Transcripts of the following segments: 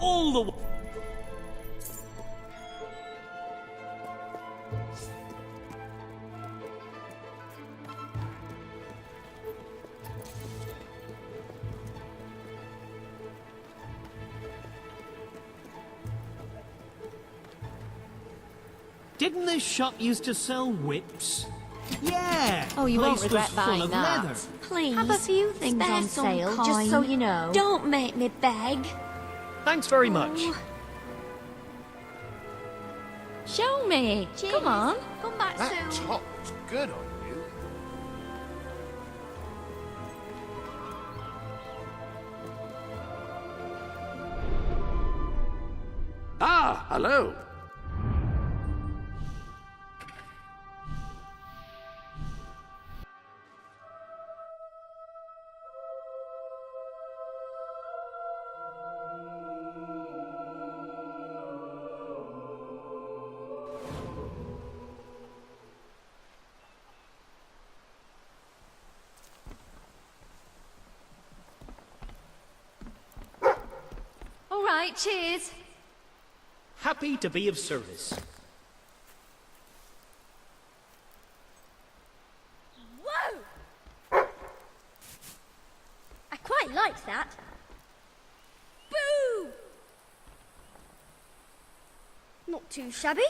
all the... Didn't this shop used to sell whips? Yeah! Oh, you won't place regret was full buying of that. leather. Please, Have a few things spare on some sale, just so coin. you know. Don't make me beg. Thanks very much. Oh. Show me. Come on. Come back That soon. top looks good on you. Ah, hello. All right, cheers. Happy to be of service. Whoa! I quite like that. Boo! Not too shabby.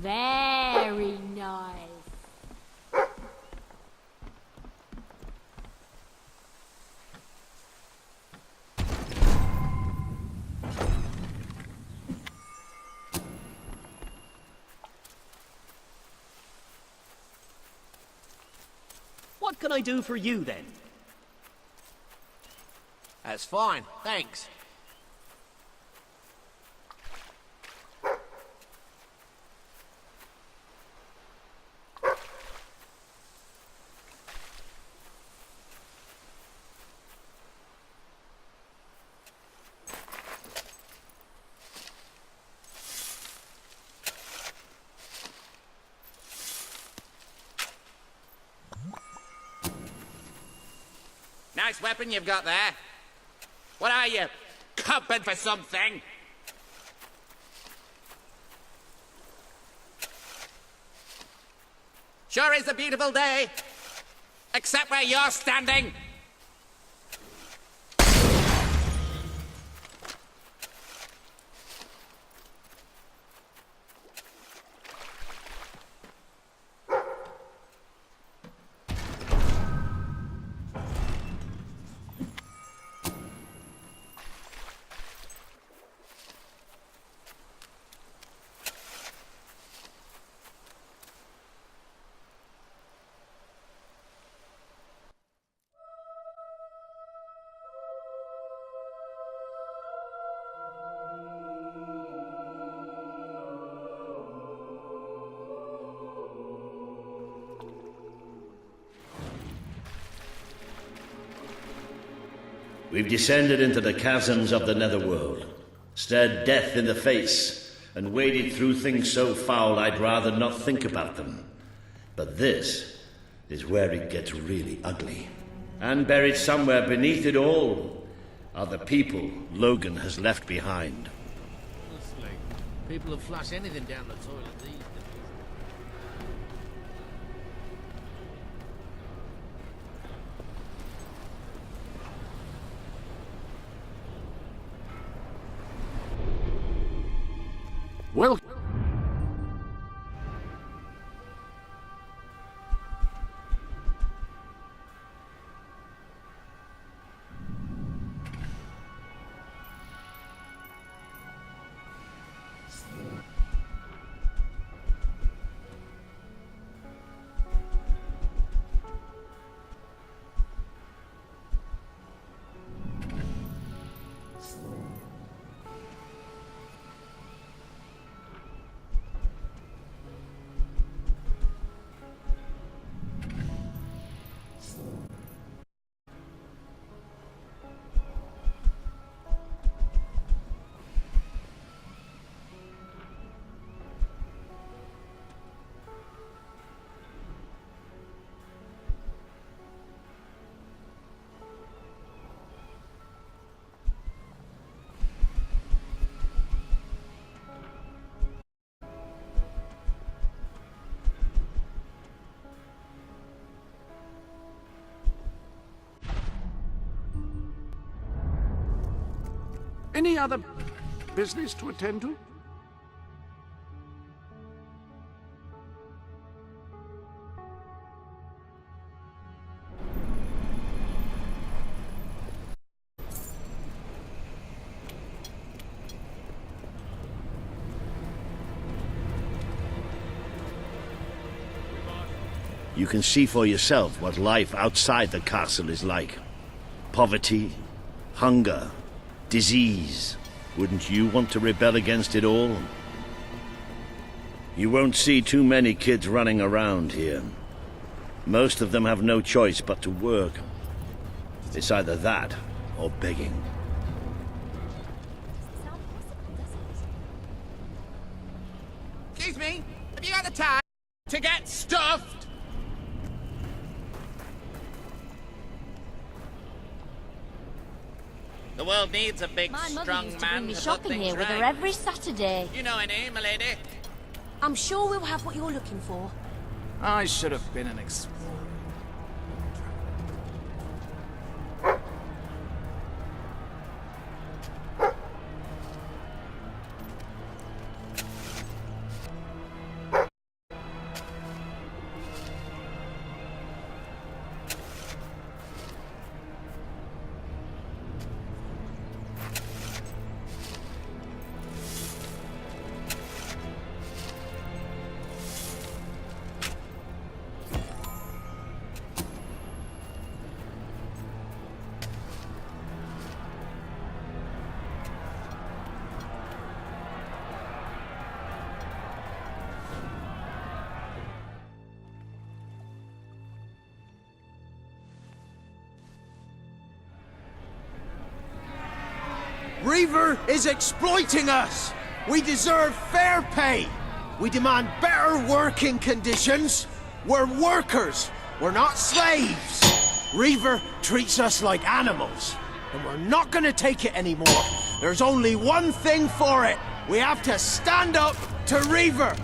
Very nice. What can I do for you, then? That's fine, thanks. Nice weapon you've got there. What are you, copping for something? Sure is a beautiful day. Except where you're standing. We've descended into the chasms of the netherworld, stared death in the face, and waded through things so foul I'd rather not think about them. But this is where it gets really ugly. And buried somewhere beneath it all are the people Logan has left behind. Honestly, people will flush anything down the toilet these days. Well, Any other business to attend to? You can see for yourself what life outside the castle is like. Poverty, hunger, disease. Wouldn't you want to rebel against it all? You won't see too many kids running around here. Most of them have no choice but to work. It's either that or begging. Excuse me, have you got the time to get stuffed? The world needs a big, My mother strong used to man bring me to put shopping things here with her right. every Saturday. You know her name, milady? I'm sure we'll have what you're looking for. I should have been an explorer. Reaver is exploiting us! We deserve fair pay! We demand better working conditions! We're workers! We're not slaves! Reaver treats us like animals, and we're not gonna take it anymore. There's only one thing for it! We have to stand up to Reaver!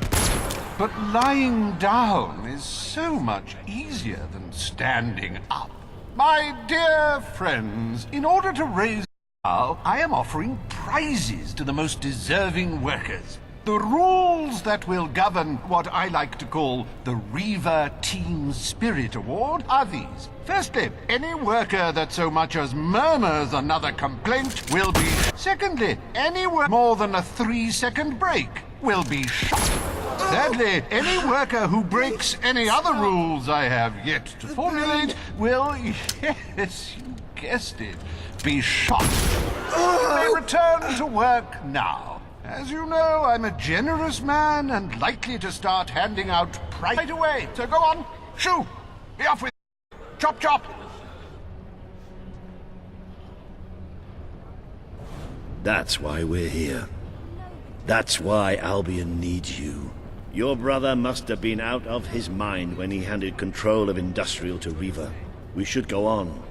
But lying down is so much easier than standing up. My dear friends, in order to raise morale, I am offering prizes to the most deserving workers. The rules that will govern what I like to call the Reaver Team Spirit Award are these. Firstly, any worker that so much as murmurs another complaint will be... Secondly, any worker more than a 3-second break will be shot. Thirdly, any worker who breaks any other rules I have yet to formulate will, yes, you guessed it, be shot. You may return to work now. As you know, I'm a generous man and likely to start handing out prizes right away. So go on, shoo, be off with it. Chop, chop. That's why we're here. That's why Albion needs you. Your brother must have been out of his mind when he handed control of Industrial to Reaver. We should go on.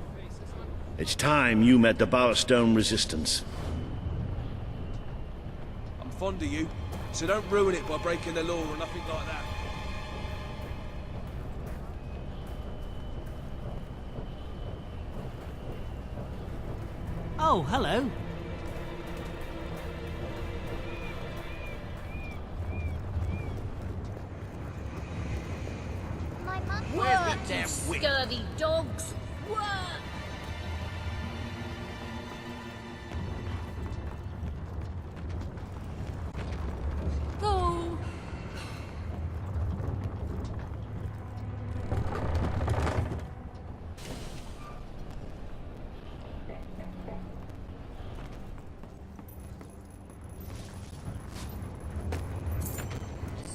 It's time you met the Bowerstone Resistance. I'm fond of you, so don't ruin it by breaking the law or nothing like that. Oh, hello. Where's the damn whip? Scurvy dogs. Work! Go!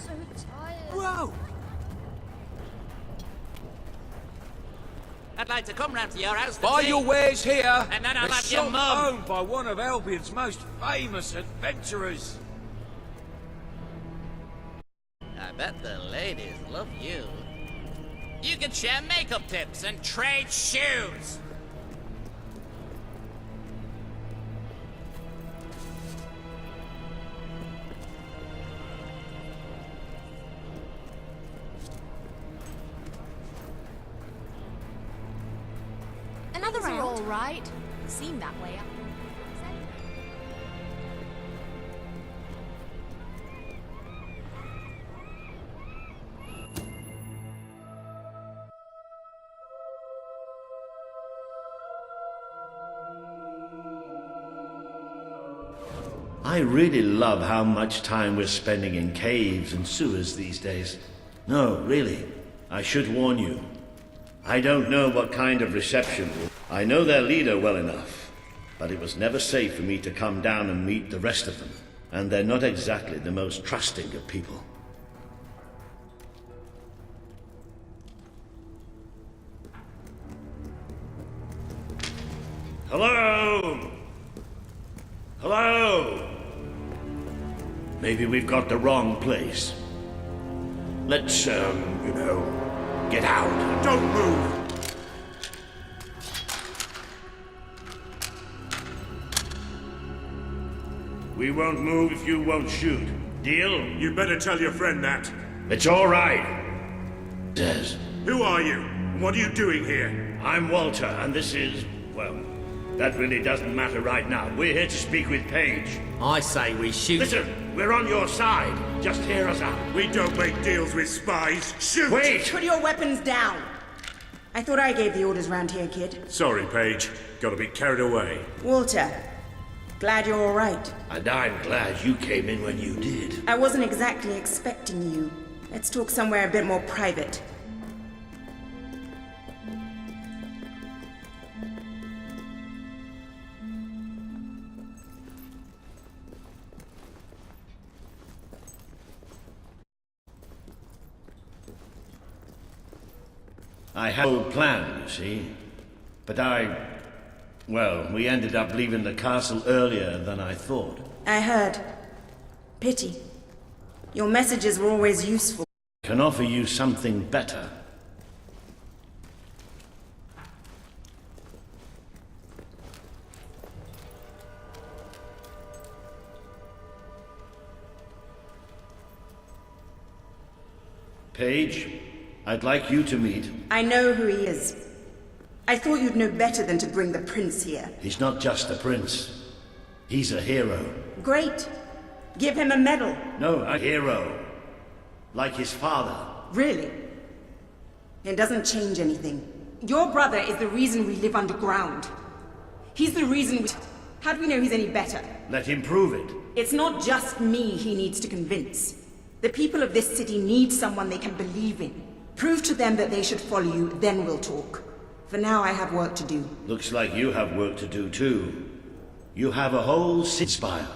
So tired. Whoa! I'd like to come round to your house to Buy tea. your wares here, And then I'll the have your shop mum. owned by one of Albion's most famous adventurers. I bet the ladies love you. You can share makeup tips and trade shoes. Another These are round. all right. Seem that way. I really love how much time we're spending in caves and sewers these days. No, really, I should warn you. I don't know what kind of reception. I know their leader well enough, but it was never safe for me to come down and meet the rest of them. And they're not exactly the most trusting of people. Hello? Hello? Maybe we've got the wrong place. Let's, get out. Don't move! We won't move if you won't shoot. Deal? You better tell your friend that. It's all right. Says. Who are you? What are you doing here? I'm Walter, and this is, well, that really doesn't matter right now. We're here to speak with Paige. I say we shoot. Listen, we're on your side. Just hear us out. We don't make deals with spies. Shoot! Wait! Put your weapons down. I thought I gave the orders round here, kid. Sorry, Paige. Got a bit carried away. Walter, glad you're all right. And I'm glad you came in when you did. I wasn't exactly expecting you. Let's talk somewhere a bit more private. I had no plan, you see. But well, we ended up leaving the castle earlier than I thought. I heard. Pity. Your messages were always useful. I can offer you something better. Paige, I'd like you to meet. I know who he is. I thought you'd know better than to bring the prince here. He's not just a prince. He's a hero. Great. Give him a medal. No, a hero. Like his father. Really? It doesn't change anything. Your brother is the reason we live underground. He's the reason we... How do we know he's any better? Let him prove it. It's not just me he needs to convince. The people of this city need someone they can believe in. Prove to them that they should follow you, then we'll talk. For now, I have work to do. Looks like you have work to do too. You have a whole city spire.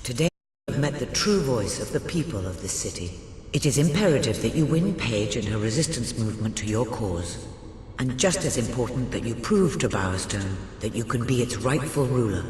Today you have met the true voice of the people of this city. It is imperative that you win Paige and her resistance movement to your cause. And just as important that you prove to Bowerstone that you can be its rightful ruler.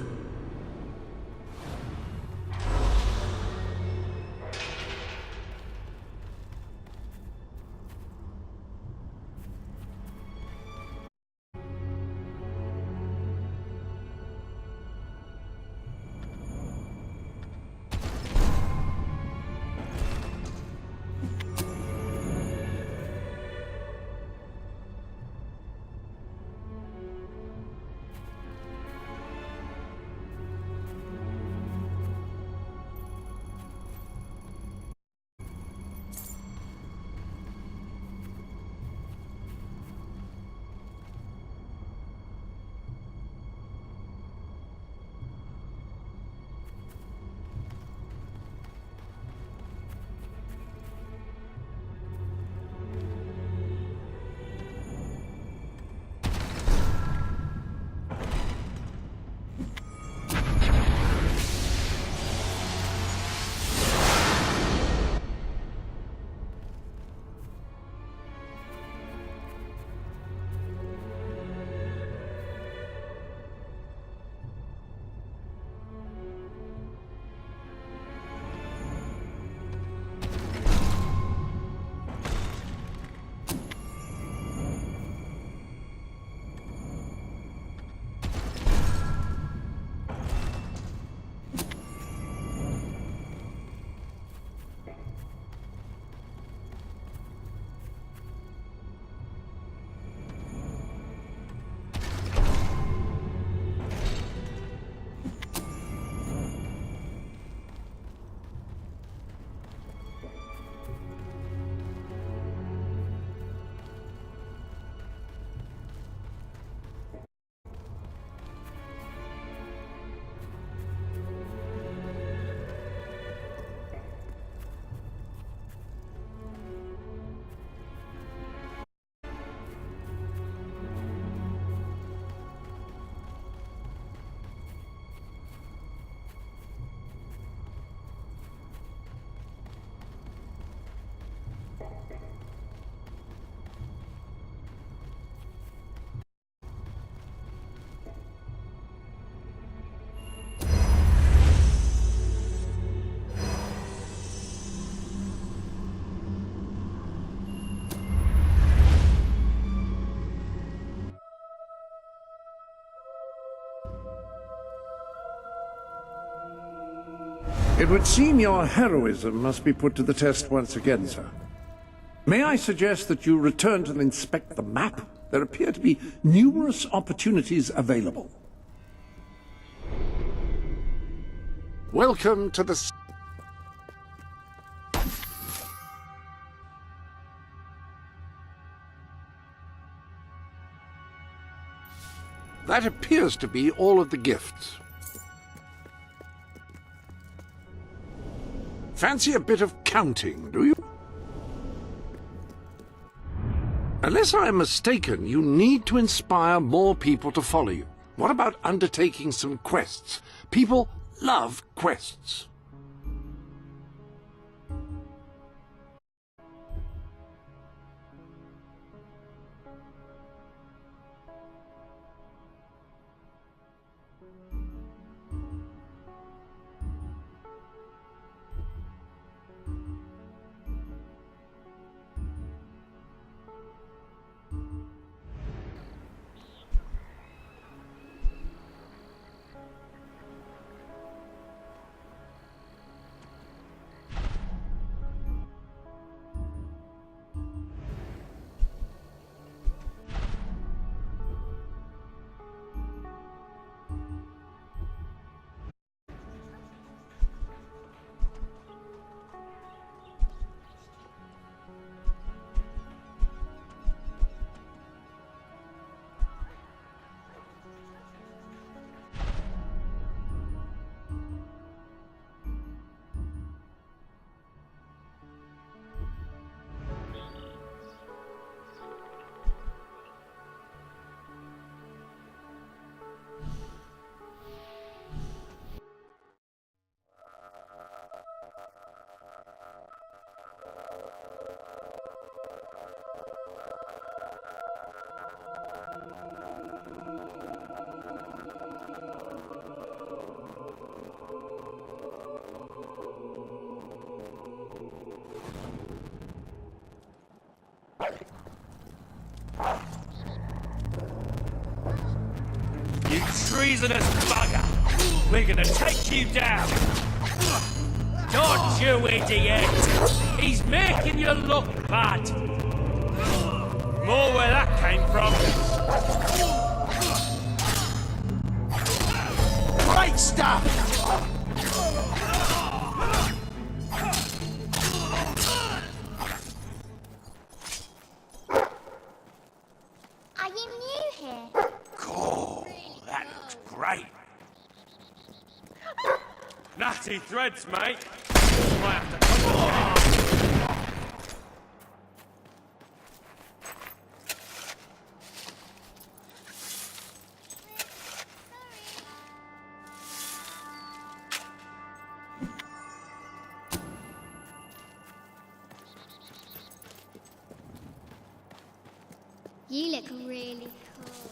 It would seem your heroism must be put to the test once again, sir. May I suggest that you return to inspect the map? There appear to be numerous opportunities available. Welcome to the... That appears to be all of the gifts. Fancy a bit of counting, do you? Unless I am mistaken, you need to inspire more people to follow you. What about undertaking some quests? People love quests. You treasonous bugger! We're gonna take you down! Don't you idiot! He's making you look bad! More where that came from! Great stuff! Are you new here? Cool, that looks great! Natty threads, mate! Might have to come on. You look really cool.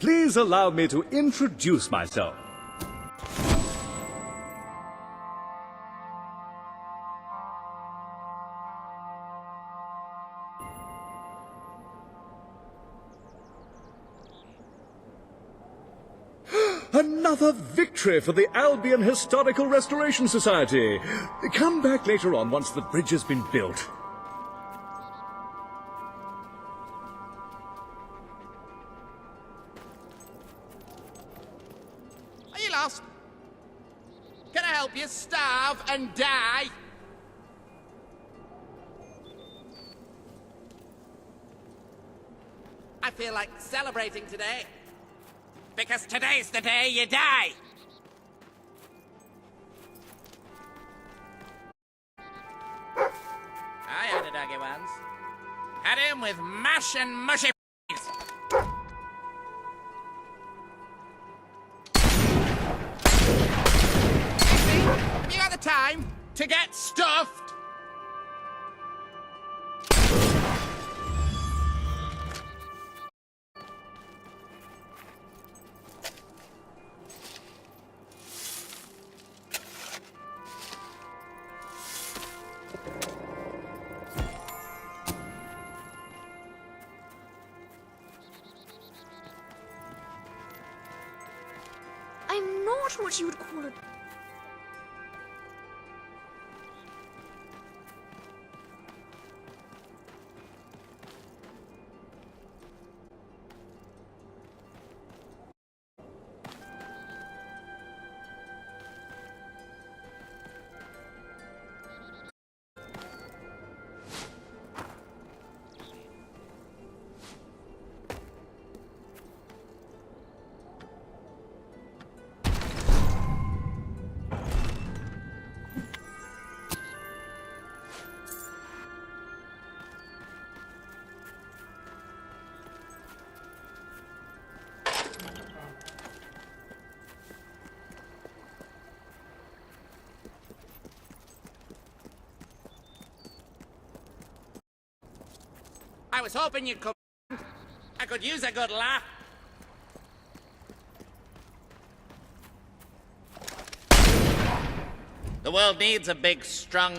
Please allow me to introduce myself. Another victory for the Albion Historical Restoration Society. Come back later on once the bridge has been built. Are you lost? Can I help you starve and die? I feel like celebrating today. Because today's the day you die! ones. At him with mash and mushy p***s. You got the time to get stuffed? I'm not what you would call a... I was hoping you'd come. I could use a good laugh. The world needs a big, strong...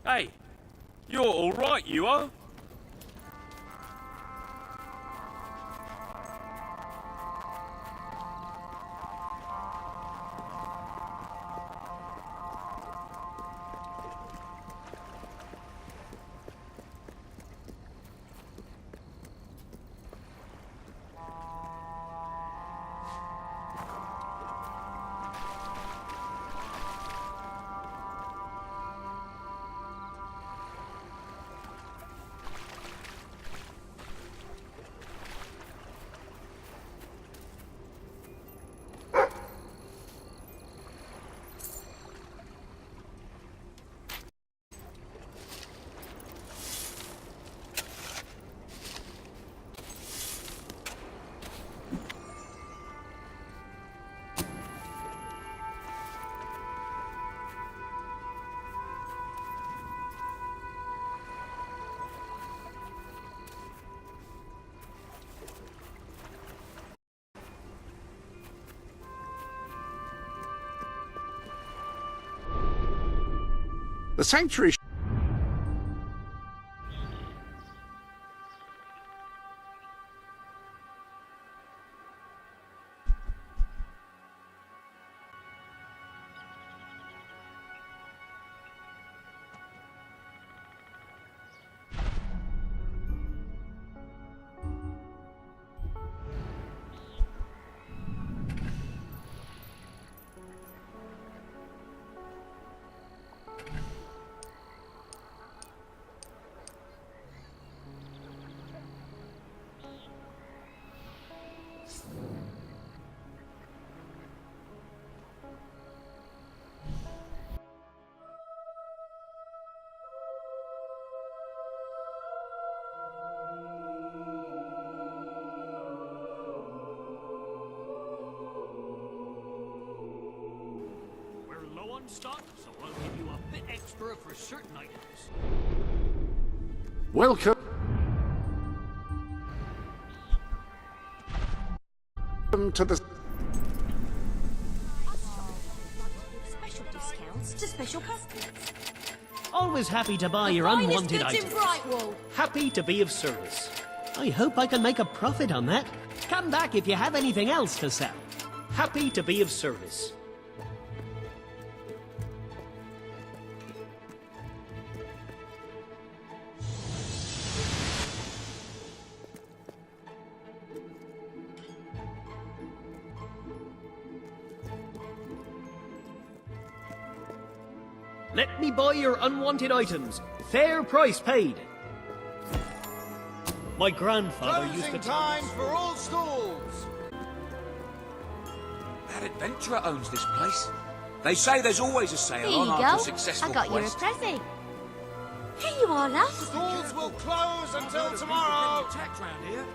Hey, you're all right, you are? The sanctuary... Stock, so I'll give you a bit extra for certain items. Welcome to the... Special discounts to special customers. Always happy to buy your Finest unwanted goods in items. Brightwall. Happy to be of service. I hope I can make a profit on that. Come back if you have anything else to sell. Happy to be of service. Let me buy your unwanted items. Fair price paid. My grandfather used to time for all stalls. That adventurer owns this place. They say there's always a sale Here on you after a go. successful I got you a quest. present. Here you are, love. Stalls will close until tomorrow. Attacked round here.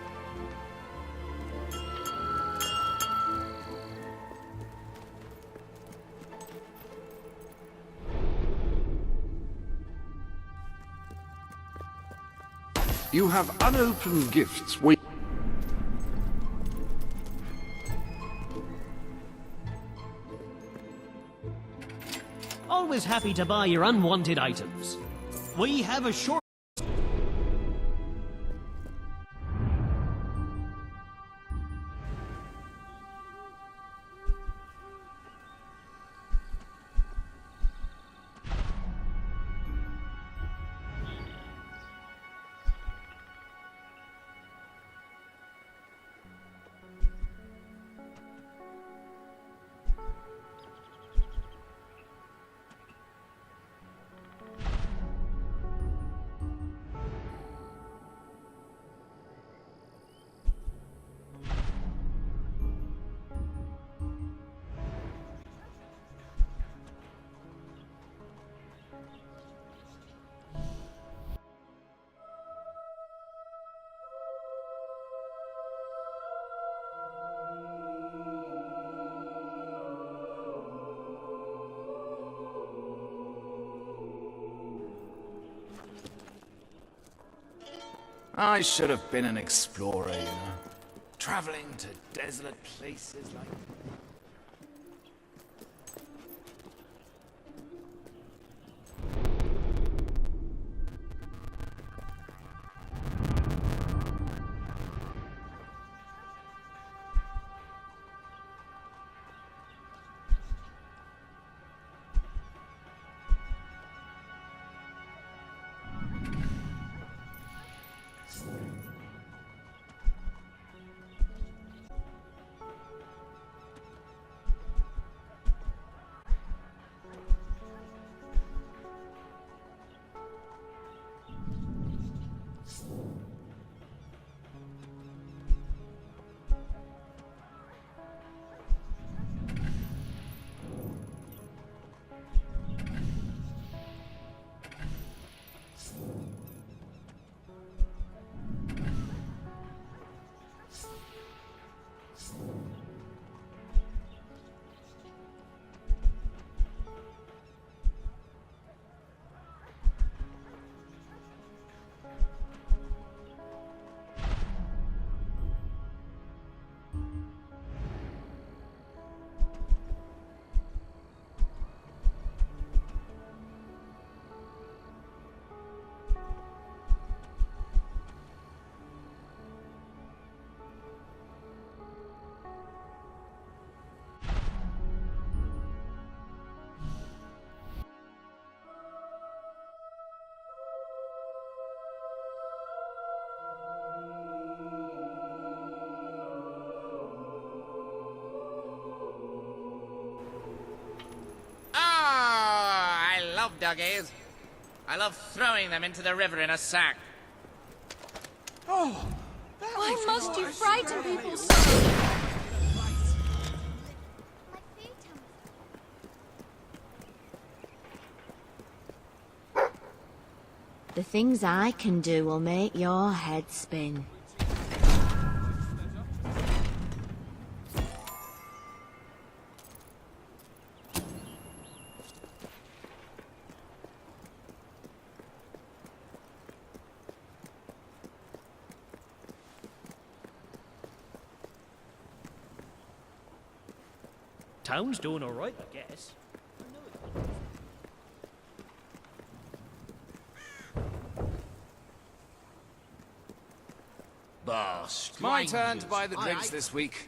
You have unopened gifts waiting. Always happy to buy your unwanted items. We have a short... I should have been an explorer, you know. Traveling to desolate places like... I love duggies. I love throwing them into the river in a sack. Oh, Why must you frighten people so? The things I can do will make your head spin. Town's doing all right, I guess. Boss. My turn to buy the drinks this week.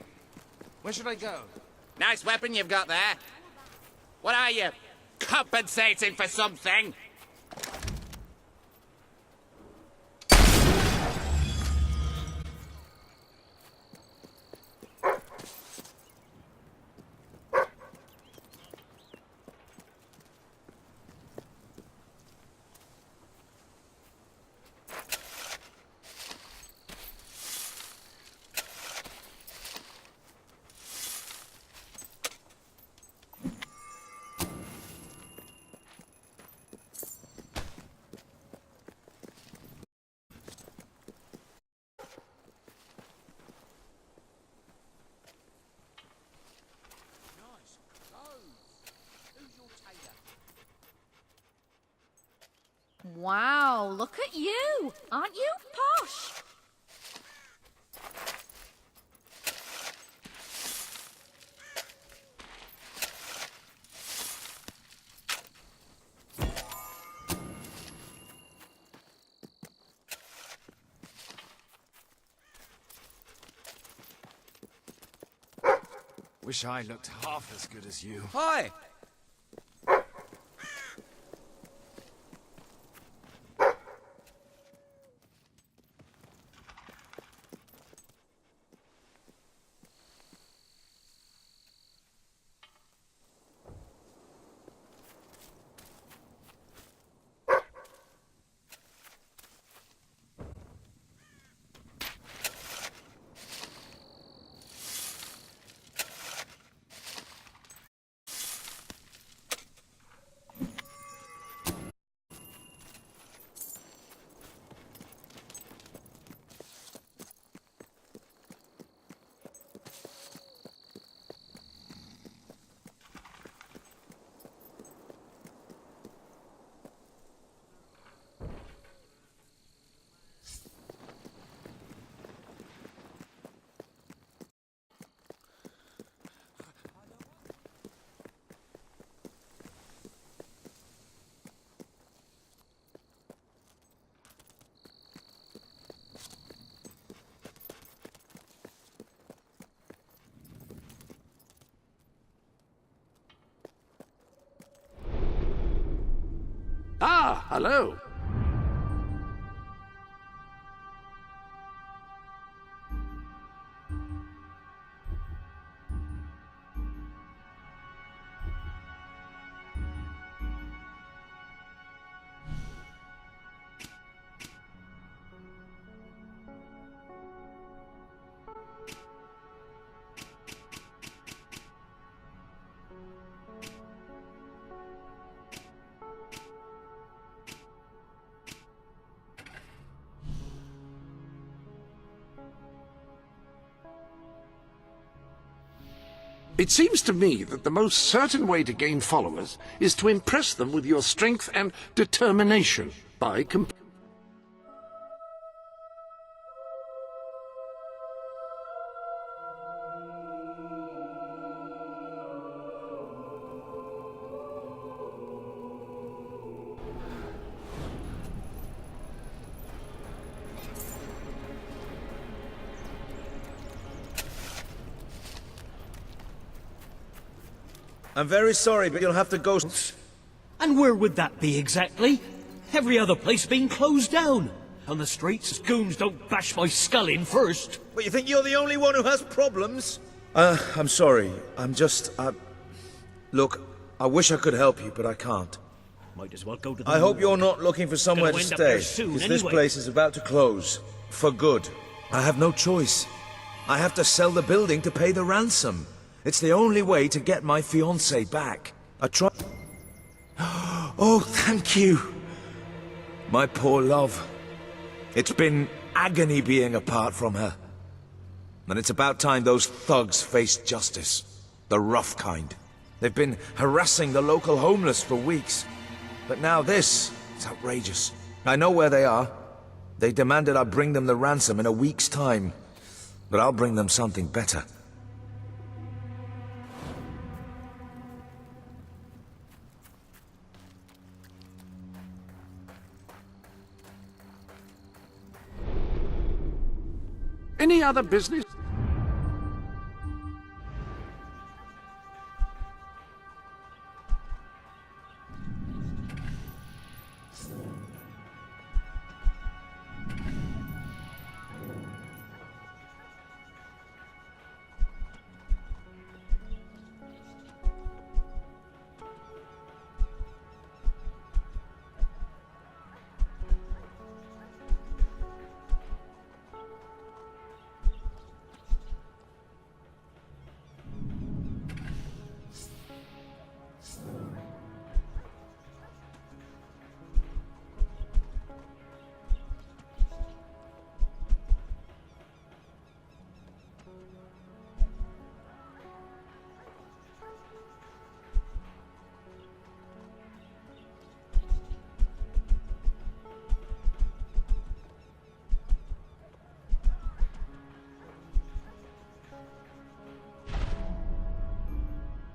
Where should I go? Nice weapon you've got there. What are you? Compensating for something? Wow, look at you! Aren't you posh? Wish I looked half as good as you. Hi! Ah, hello. It seems to me that the most certain way to gain followers is to impress them with your strength and determination by I'm very sorry, but you'll have to go... And where would that be exactly? Every other place being closed down. On the streets, goons don't bash my skull in first. But you think you're the only one who has problems? I'm sorry. I'm just... Look, I wish I could help you, but I can't. Might as well go to the I hope you're not looking for somewhere to Gonna end up stay, there soon because this anyway. place is about to close. For good. I have no choice. I have to sell the building to pay the ransom. It's the only way to get my fiancée back. I try... Oh, thank you. My poor love. It's been agony being apart from her. And it's about time those thugs faced justice. The rough kind. They've been harassing the local homeless for weeks. But now this, it's outrageous. I know where they are. They demanded I bring them the ransom in a week's time. But I'll bring them something better. any other business.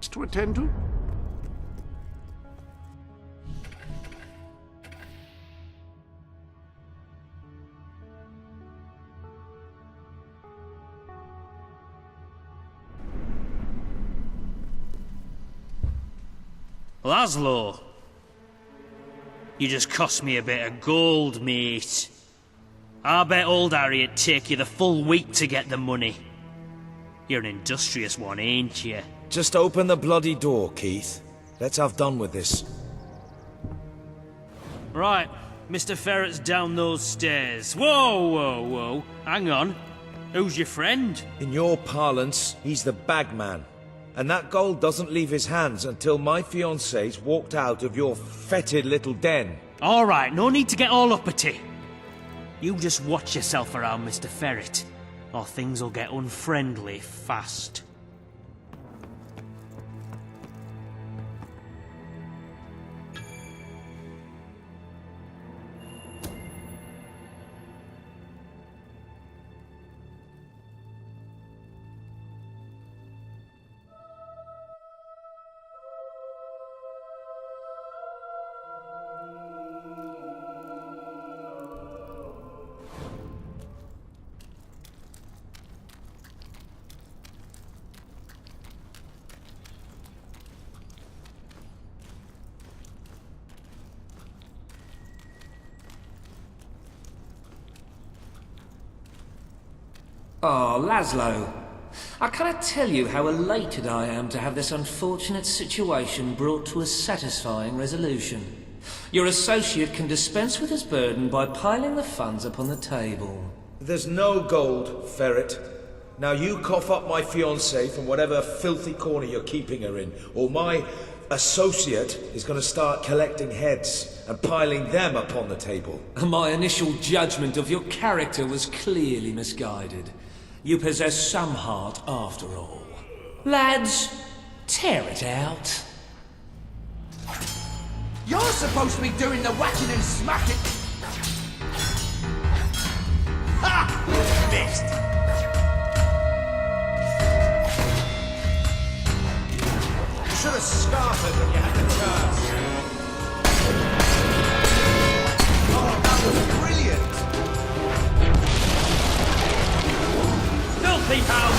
to attend to? Laszlo, you just cost me a bit of gold, mate. I bet old Harry'd take you the full week to get the money. You're an industrious one, ain't you? Just open the bloody door, Keith. Let's have done with this. Right, Mr. Ferret's down those stairs. Whoa, whoa, whoa. Hang on. Who's your friend? In your parlance, he's the bagman. And that gold doesn't leave his hands until my fiancée's walked out of your fetid little den. All right, no need to get all uppity. You just watch yourself around, Mr. Ferret, or things will get unfriendly fast. Oh, Laszlo. I cannot tell you how elated I am to have this unfortunate situation brought to a satisfying resolution. Your associate can dispense with his burden by piling the funds upon the table. There's no gold, Ferret. Now you cough up my fiancée from whatever filthy corner you're keeping her in, or my associate is going to start collecting heads and piling them upon the table. My initial judgment of your character was clearly misguided. You possess some heart after all. Lads, tear it out. You're supposed to be doing the whacking and smacking. Ha! Missed. You should have scarfed it when you had the chance. Oh, that was brilliant. Filthy hound!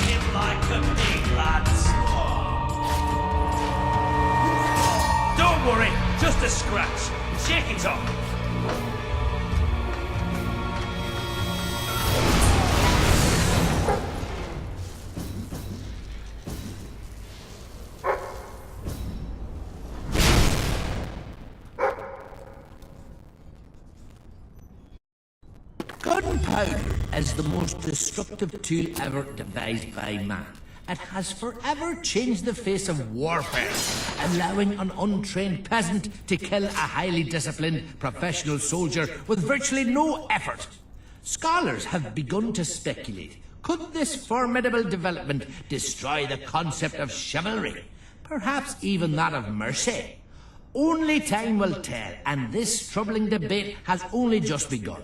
Hit like a pig, lads. Don't worry, just a scratch. Shake it off. Gunpowder is the most destructive tool ever devised by man. It has forever changed the face of warfare, allowing an untrained peasant to kill a highly disciplined professional soldier with virtually no effort. Scholars have begun to speculate, could this formidable development destroy the concept of chivalry? Perhaps even that of mercy? Only time will tell, and this troubling debate has only just begun.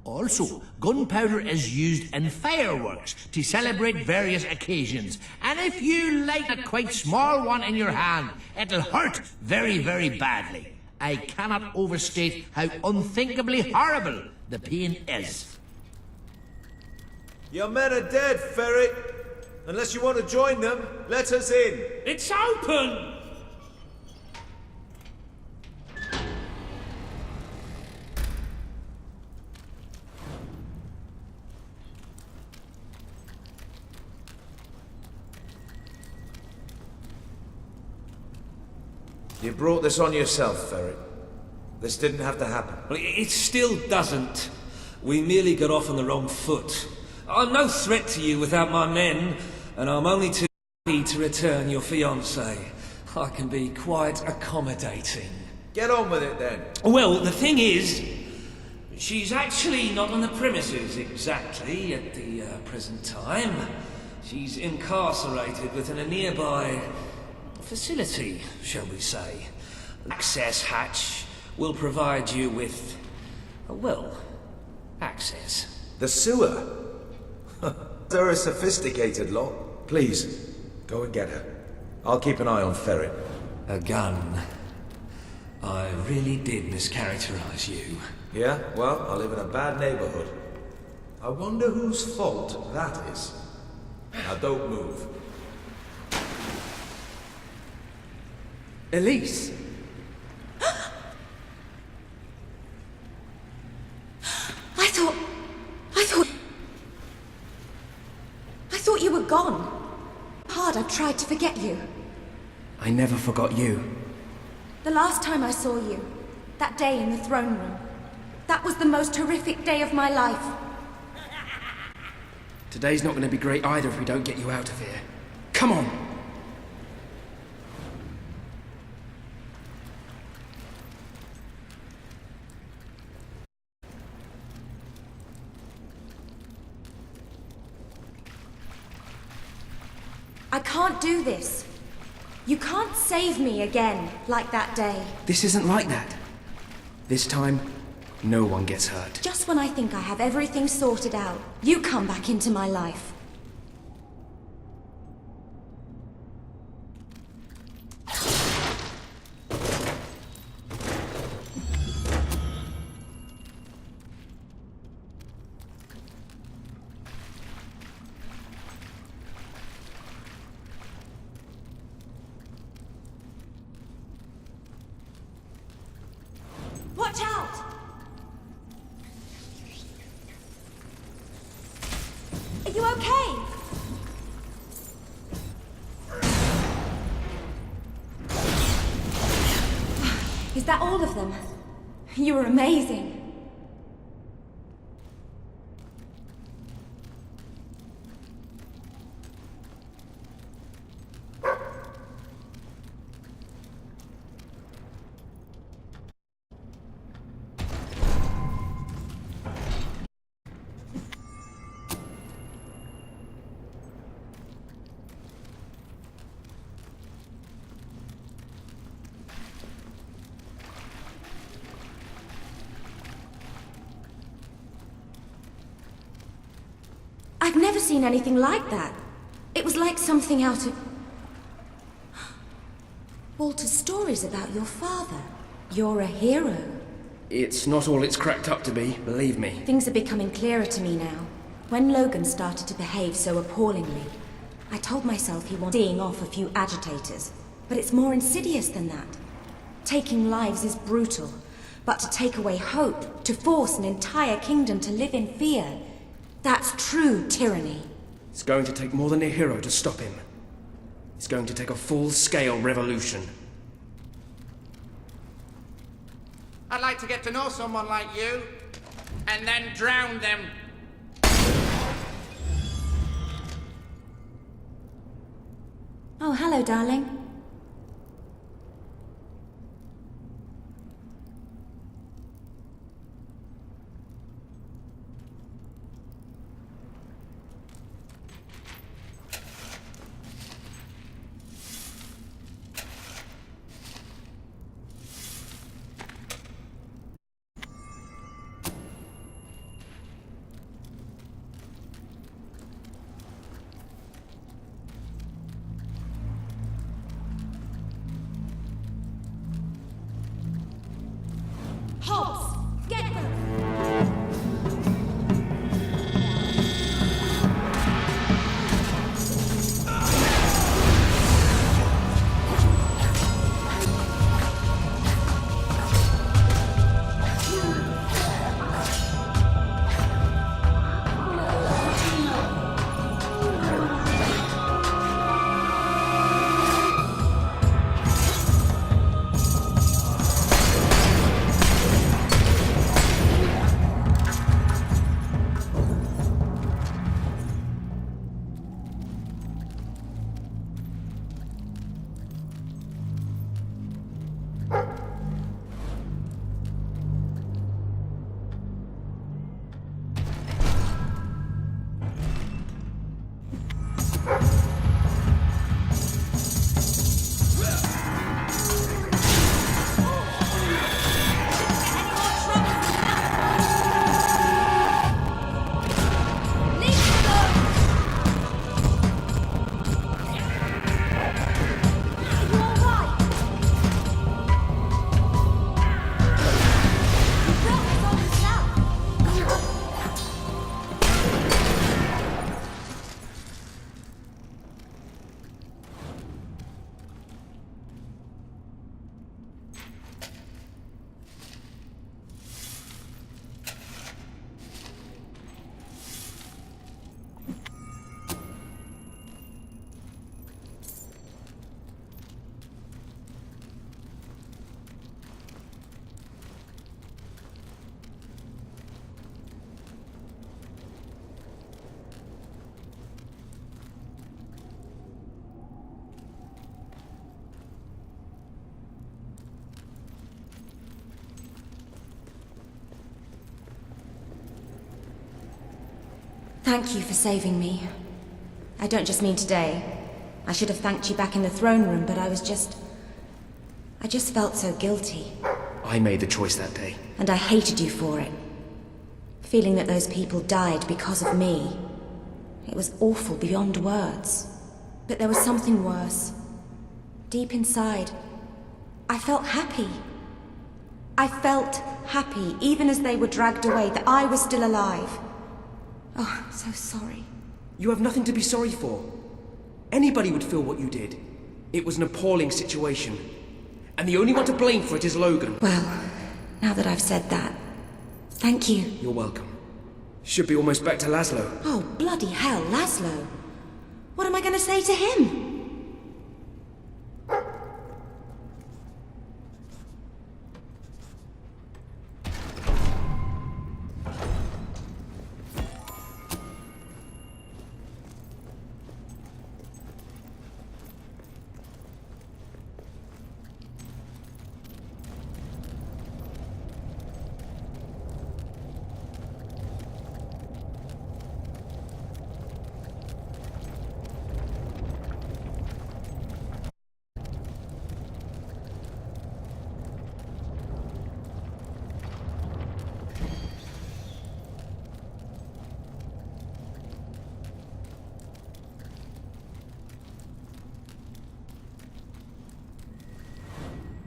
Also, gunpowder is used in fireworks to celebrate various occasions, and if you light a quite small one in your hand, it'll hurt very, very badly. I cannot overstate how unthinkably horrible the pain is. Your men are dead, Ferret. Unless you want to join them, let us in. It's open! You brought this on yourself, Ferret. This didn't have to happen. Well, it still doesn't. We merely got off on the wrong foot. I'm no threat to you without my men, and I'm only too happy to return your fiancée. I can be quite accommodating. Get on with it, then. Well, the thing is, she's actually not on the premises exactly at the present time. She's incarcerated within a nearby facility, shall we say. Access hatch will provide you with, well, access. The sewer? They're a sophisticated lot. Please, go and get her. I'll keep an eye on Ferret. A gun. I really did mischaracterize you. Yeah? Well, I live in a bad neighborhood. I wonder whose fault that is. Now don't move. Elise! I thought you were gone. Hard, I've tried to forget you. I never forgot you. The last time I saw you, that day in the throne room, that was the most horrific day of my life. Today's not going to be great either if we don't get you out of here. Come on! I can't do this. You can't save me again, like that day. This isn't like that. This time, no one gets hurt. Just when I think I have everything sorted out, you come back into my life. Watch out! Are you okay? Is that all of them? You were amazing. I've never seen anything like that. It was like something out of... Walter's stories about your father. You're a hero. It's not all it's cracked up to be, believe me. Things are becoming clearer to me now. When Logan started to behave so appallingly, I told myself he wanted seeing off a few agitators. But it's more insidious than that. Taking lives is brutal, but to take away hope, to force an entire kingdom to live in fear, that's true tyranny. It's going to take more than a hero to stop him. It's going to take a full-scale revolution. I'd like to get to know someone like you, and then drown them. Oh, hello, darling. Thank you for saving me. I don't just mean today. I should have thanked you back in the throne room, but I just felt so guilty. I made the choice that day. And I hated you for it. Feeling that those people died because of me. It was awful beyond words. But there was something worse. Deep inside, I felt happy. I felt happy, even as they were dragged away, that I was still alive. Oh, I'm so sorry. You have nothing to be sorry for. Anybody would feel what you did. It was an appalling situation. And the only one to blame for it is Logan. Well, now that I've said that, thank you. You're welcome. Should be almost back to Laszlo. Oh, bloody hell, Laszlo. What am I going to say to him?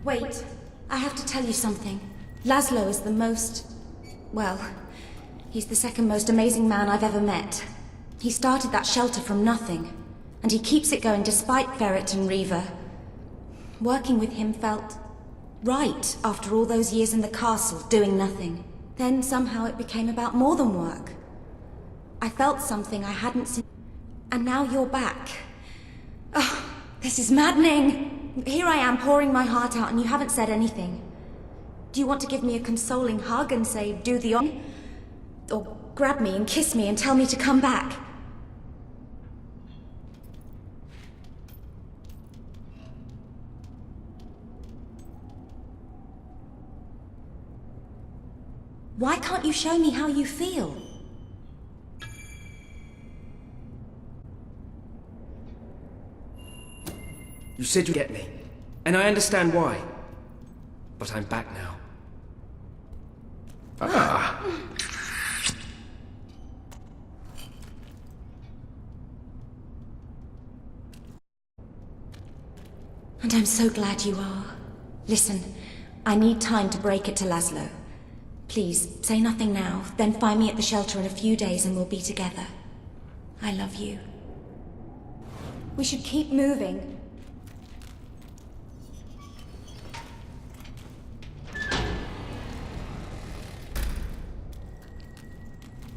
Wait, I have to tell you something. Laszlo is the most... well, he's the second most amazing man I've ever met. He started that shelter from nothing, and he keeps it going despite Ferret and Reaver. Working with him felt right after all those years in the castle doing nothing. Then somehow it became about more than work. I felt something I hadn't seen, and now you're back. Oh, this is maddening! Here I am pouring my heart out and you haven't said anything. Do you want to give me a consoling hug and say, do the honor? Or grab me and kiss me and tell me to come back? Why can't you show me how you feel? You said you'd get me, and I understand why. But I'm back now. Ah! And I'm so glad you are. Listen, I need time to break it to Laszlo. Please, say nothing now, then find me at the shelter in a few days and we'll be together. I love you. We should keep moving.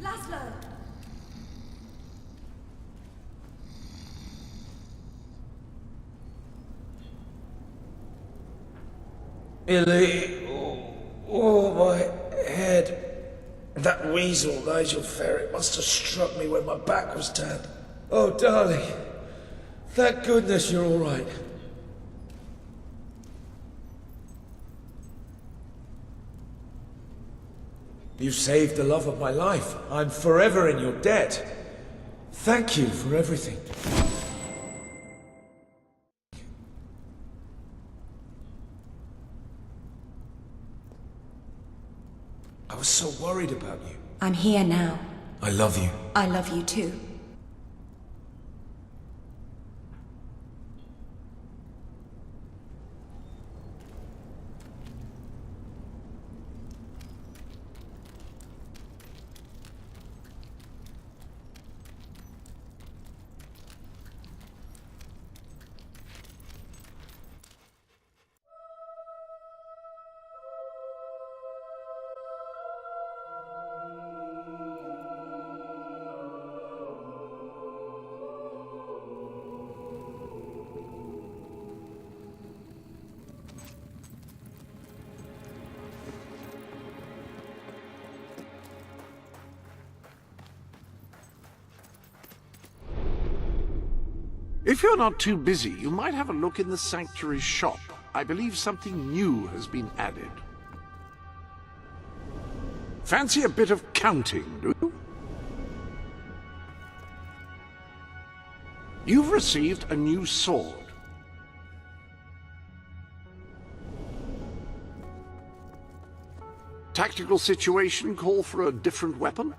Laszlo! Illy, oh, my head. That weasel, Nigel Ferret, must have struck me when my back was turned. Oh, darling, thank goodness you're all right. You saved the love of my life. I'm forever in your debt. Thank you for everything. I was so worried about you. I'm here now. I love you. I love you too. If you're not too busy, you might have a look in the sanctuary shop. I believe something new has been added. Fancy a bit of counting, do you? You've received a new sword. Tactical situation call for a different weapon?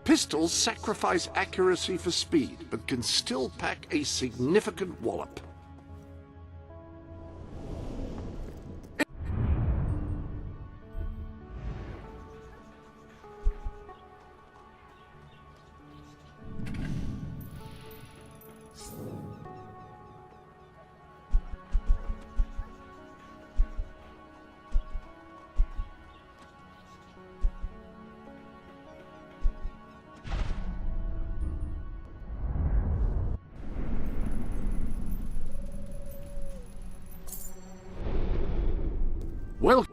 Pistols sacrifice accuracy for speed, but can still pack a significant wallop. Well,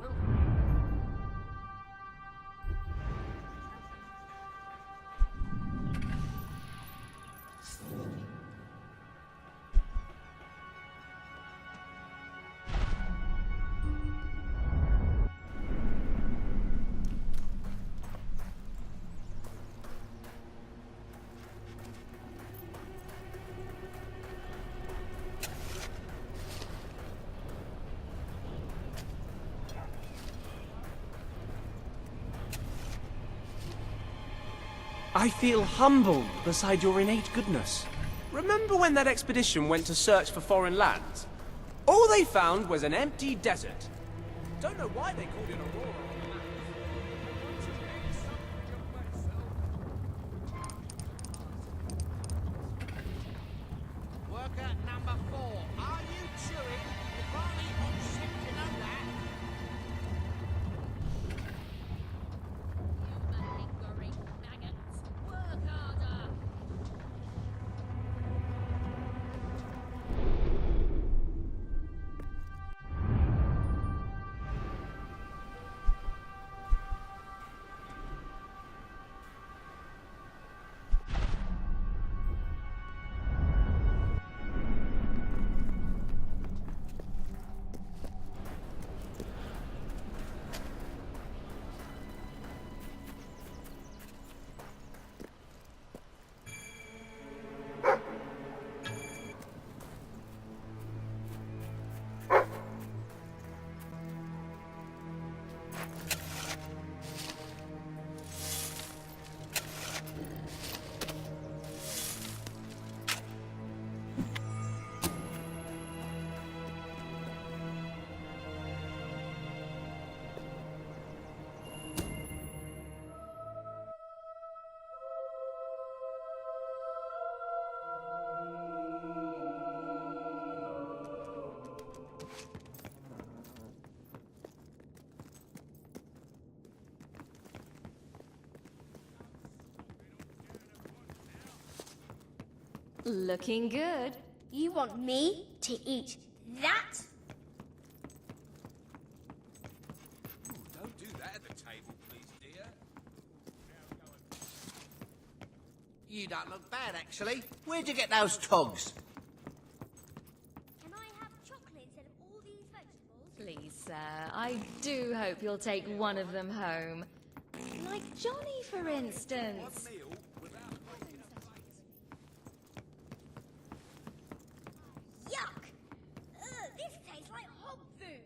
I feel humbled beside your innate goodness. Remember when that expedition went to search for foreign lands? All they found was an empty desert. Don't know why they called it Aurora. Worker number 4, are you chewing? You can't eat on ship, you know that? Looking good. You want me to eat that? Don't do that at the table, please, dear. You don't look bad, actually. Where'd you get those togs? Can I have chocolate instead of all these vegetables? Please, sir, I do hope you'll take one of them home. Like Johnny, for instance. Yuck! Ugh, this tastes like hog food.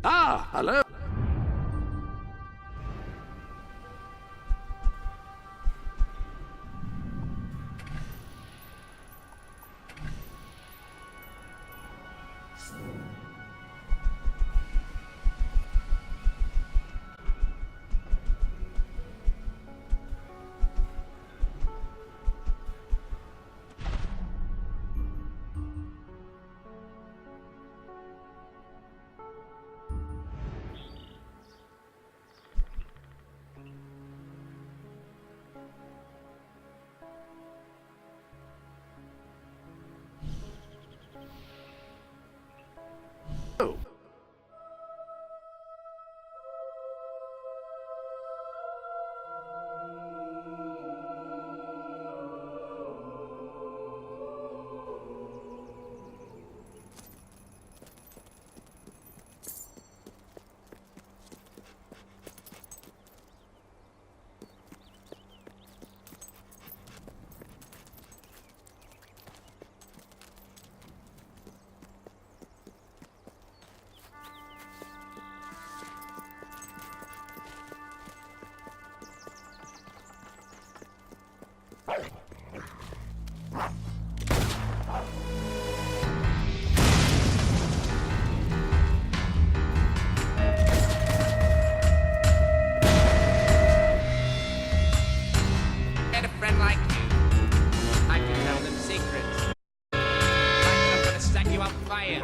Ah, hello. Oh. Get a friend like you. I can tell them secrets. I'm gonna stack you up fire.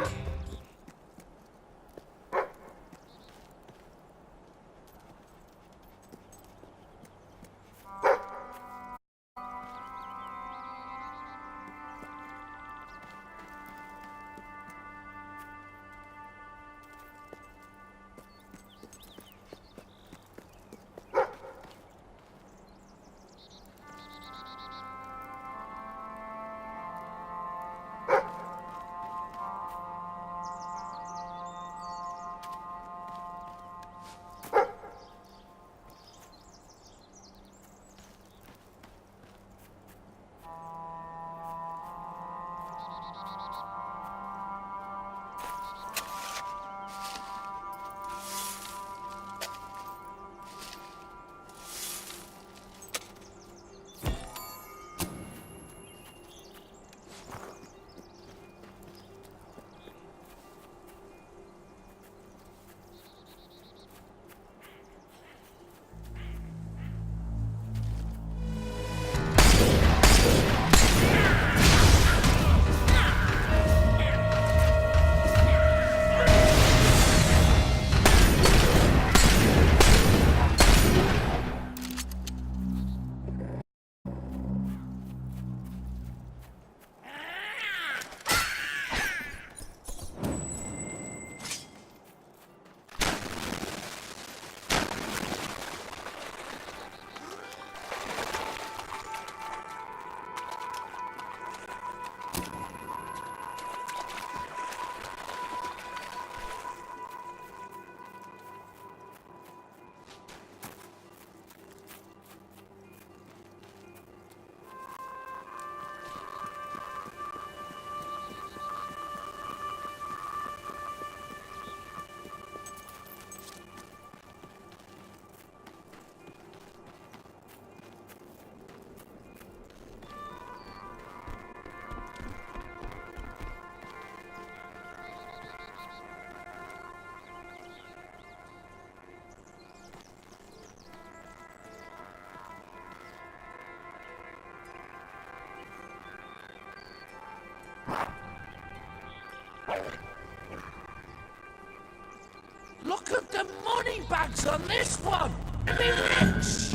Look at the money bags on this one! Be rich!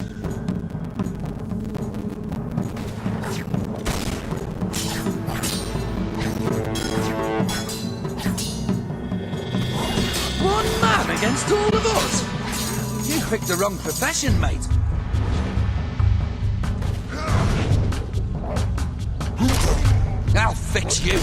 One man against all of us! You picked the wrong profession, mate. I'll fix you.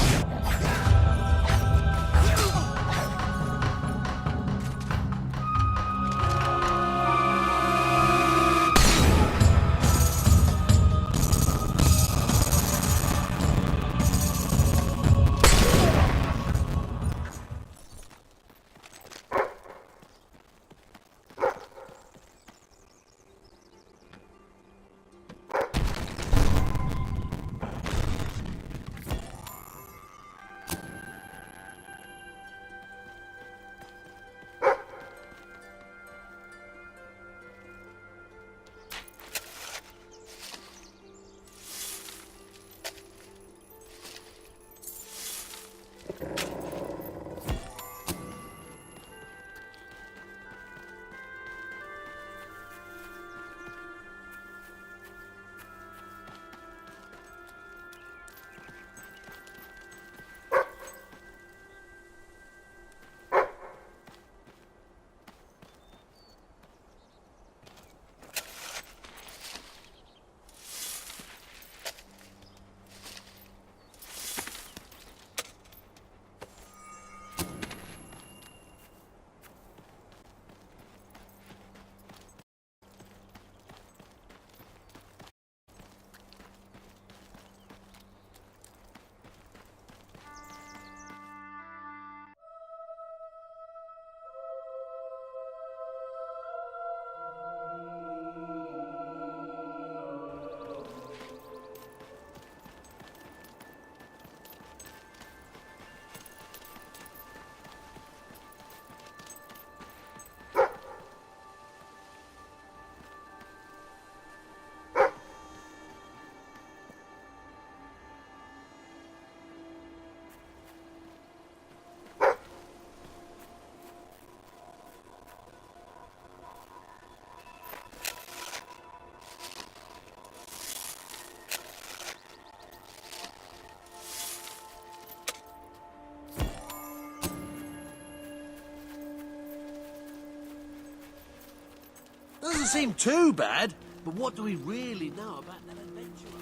doesn't seem too bad, but what do we really know about that adventure?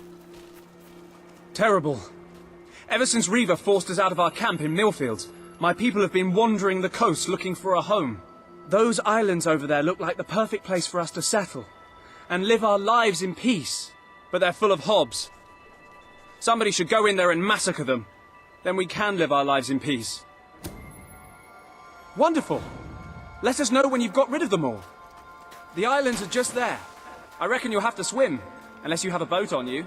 Terrible. Ever since Reaver forced us out of our camp in Millfields, my people have been wandering the coast looking for a home. Those islands over there look like the perfect place for us to settle and live our lives in peace. But they're full of hobs. Somebody should go in there and massacre them. Then we can live our lives in peace. Wonderful! Let us know when you've got rid of them all. The islands are just there. I reckon you'll have to swim, unless you have a boat on you.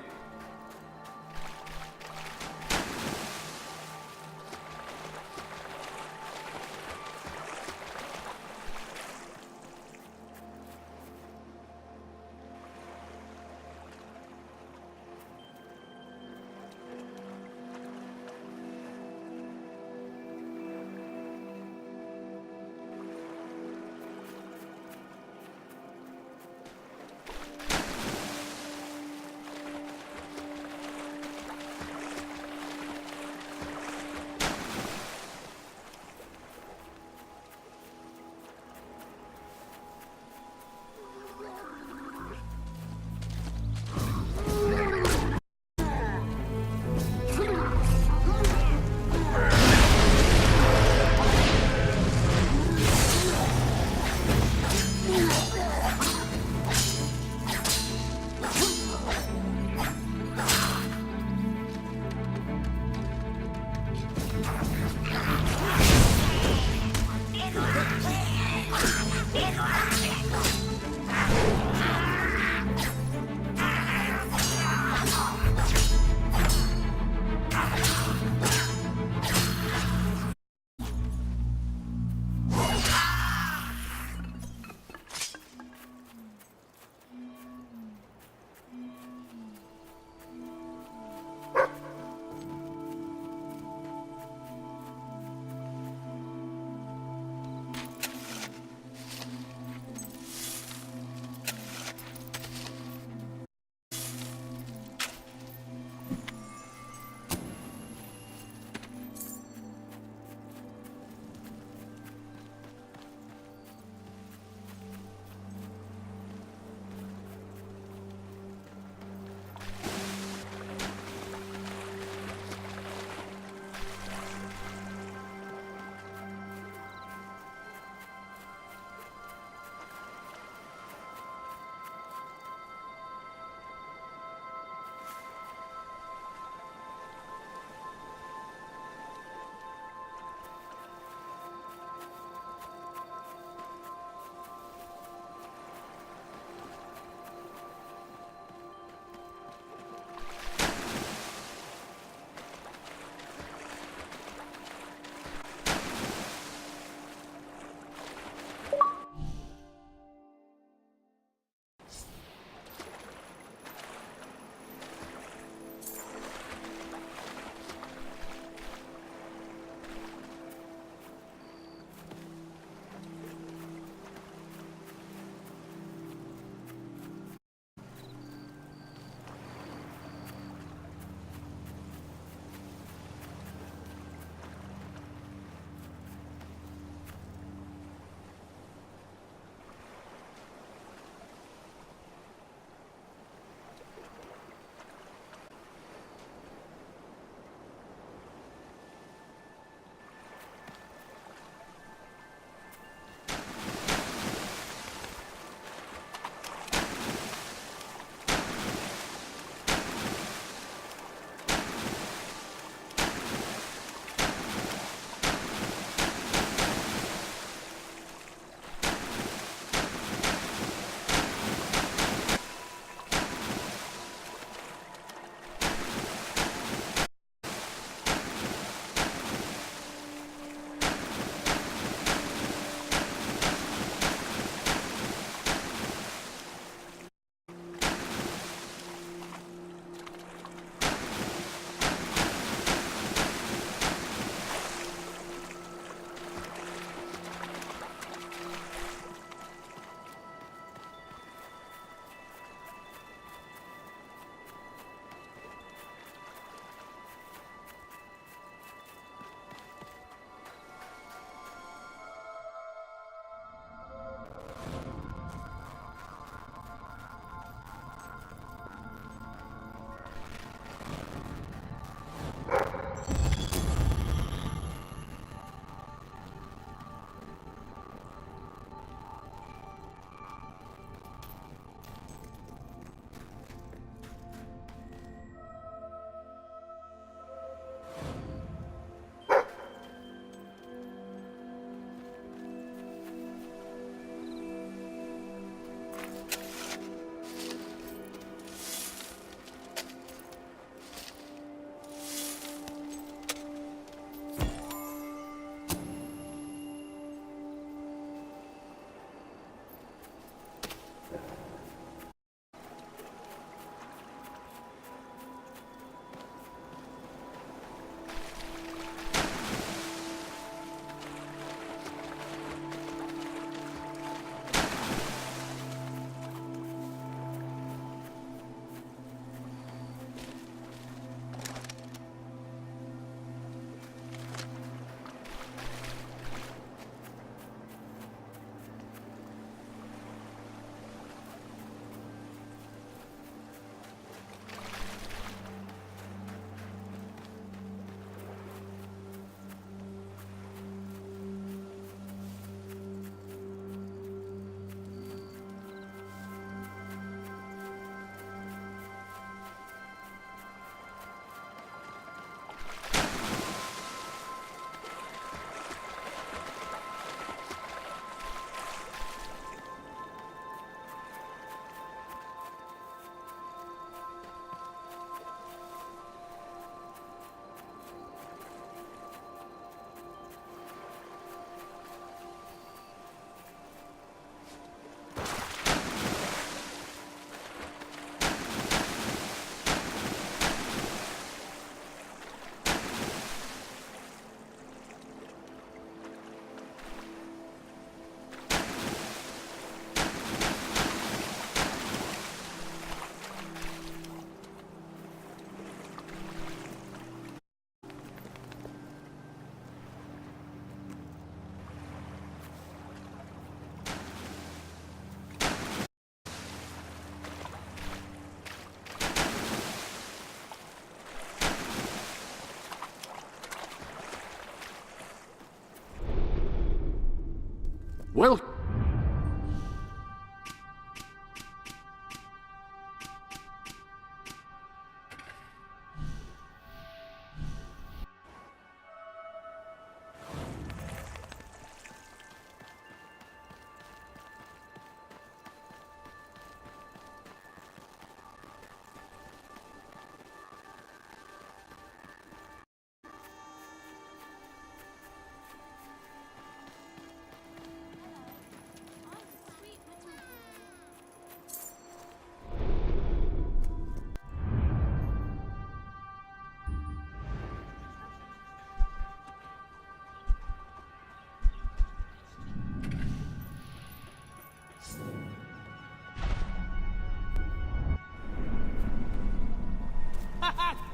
Well...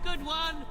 Good one!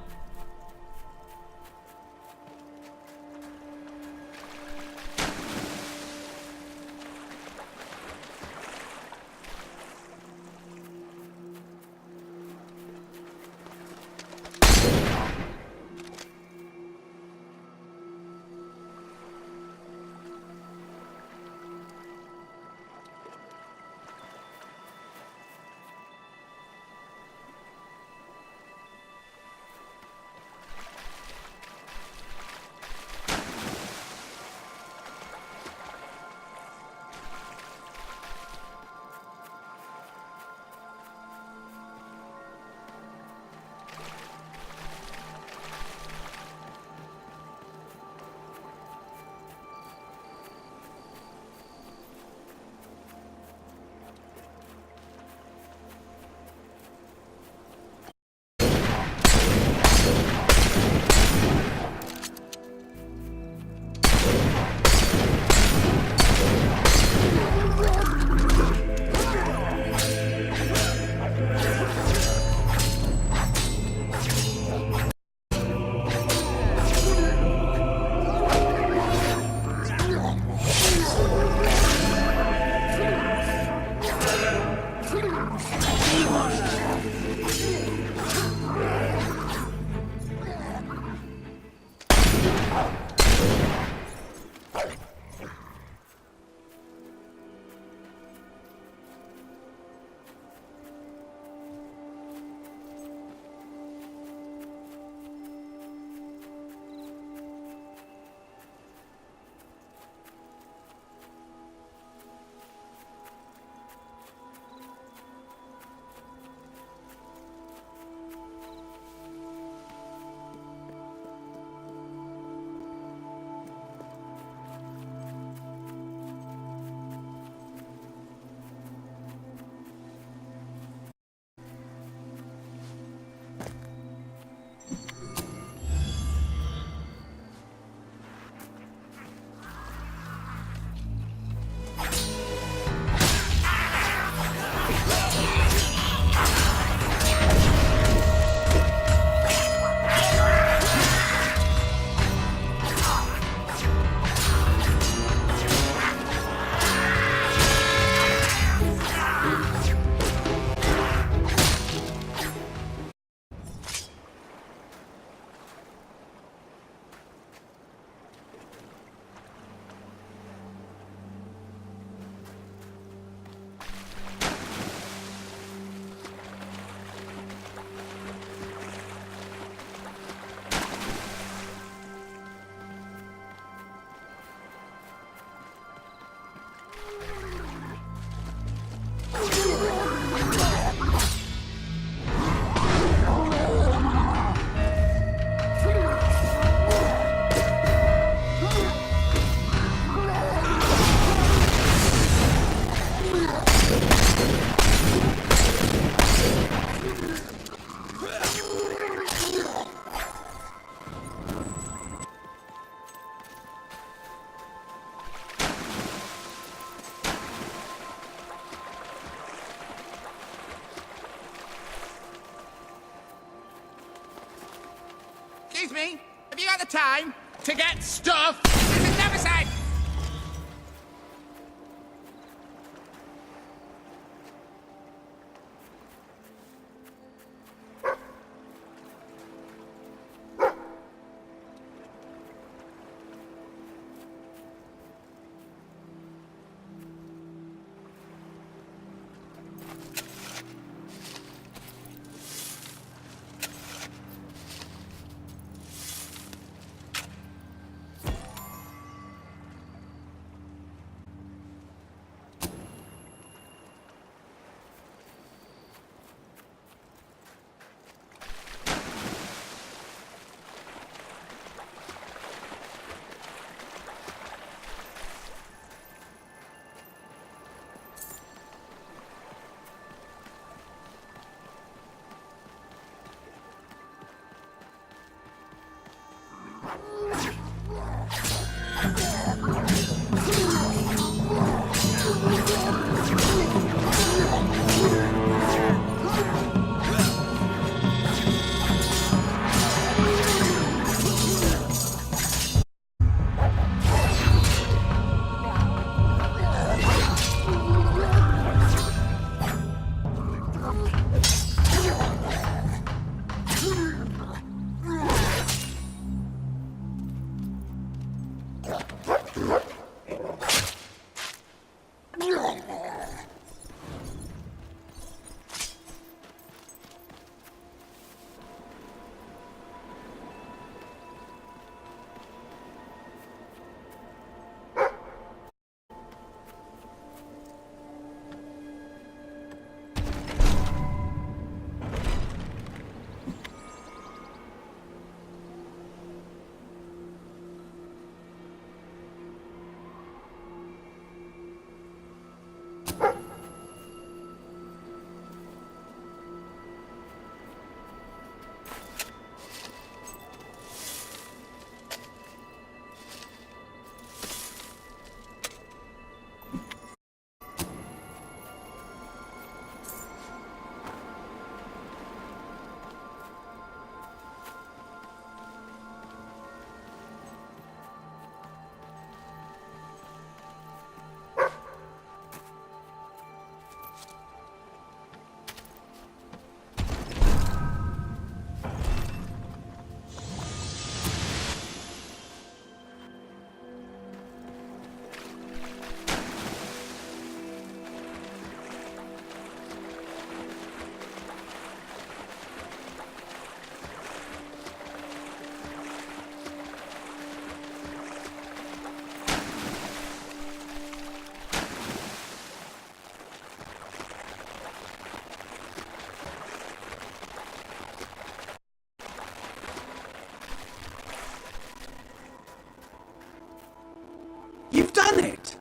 Excuse me, have you got the time to get stuff? This is Neverside! You've done it!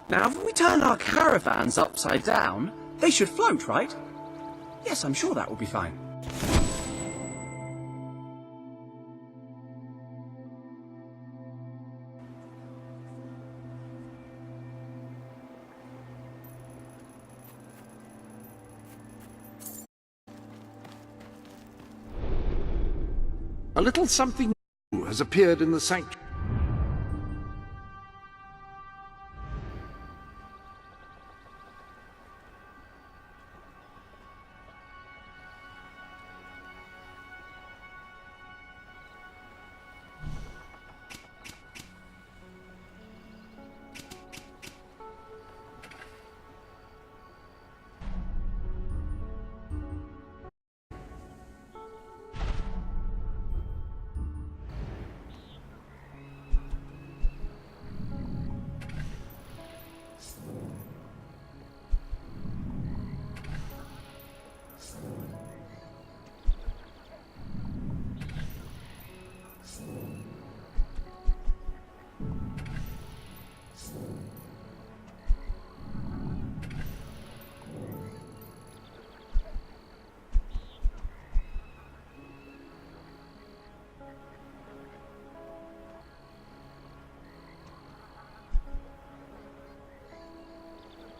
Now, if we turn our caravans upside down, they should float, right? Yes, I'm sure that will be fine. A little something new has appeared in the sanctuary.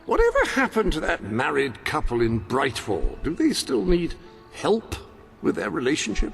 Whatever happened to that married couple in Brightfall? Do they still need help with their relationship?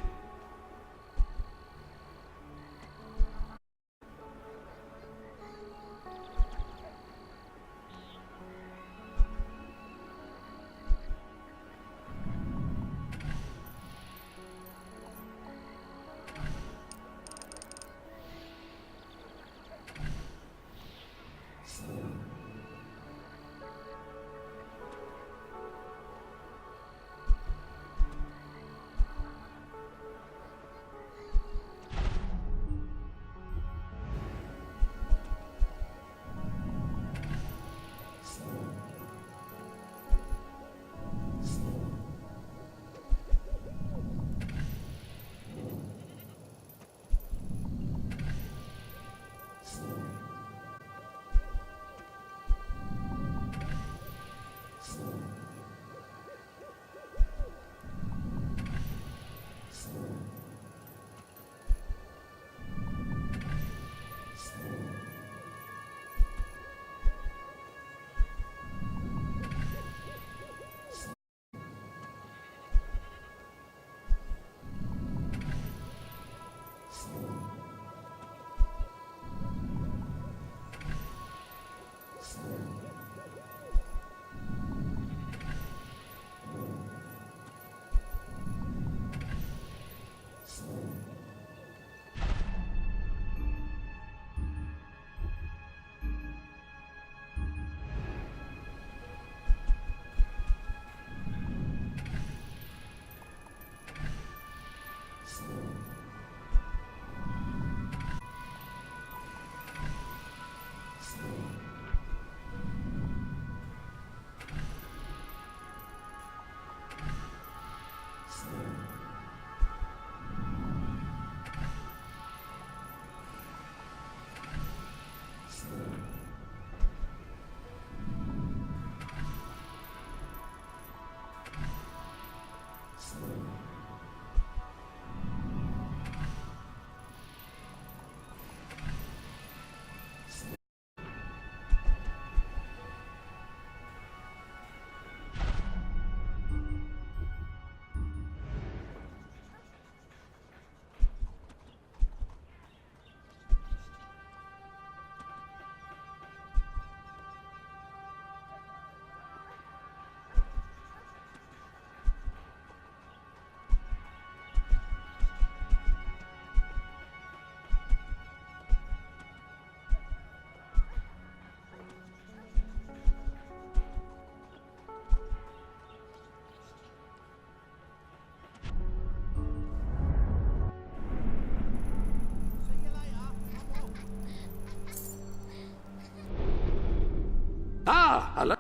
Ah, hello.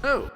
Oh.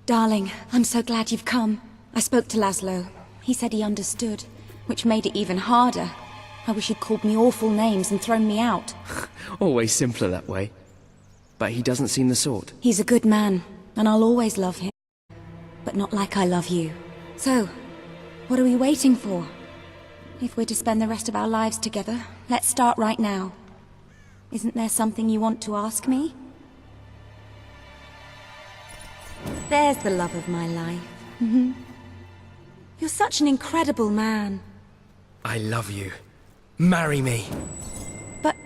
Darling, I'm so glad you've come. I spoke to Laszlo. He said he understood, which made it even harder. I wish he'd called me awful names and thrown me out. Always simpler that way. But he doesn't seem the sort. He's a good man, and I'll always love him. But not like I love you. So, what are we waiting for? If we're to spend the rest of our lives together, let's start right now. Isn't there something you want to ask me? There's the love of my life. You're such an incredible man. I love you. Marry me. But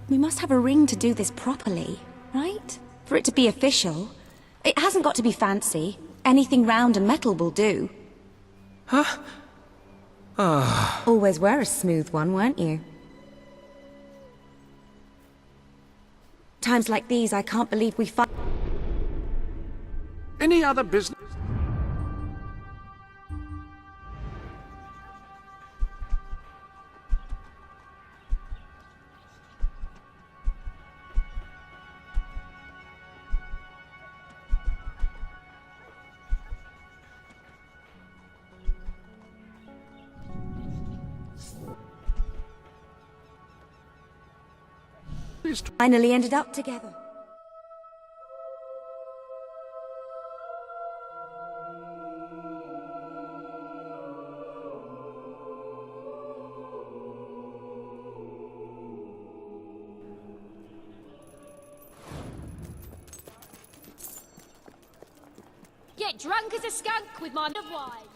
we must have a ring to do this properly, right? For it to be official. It hasn't got to be fancy. Anything round and metal will do. Huh? Ah. Always were a smooth one, weren't you? Times like these, I can't believe we fight. Any other business? Finally ended up together. Get drunk as a skunk with my wine.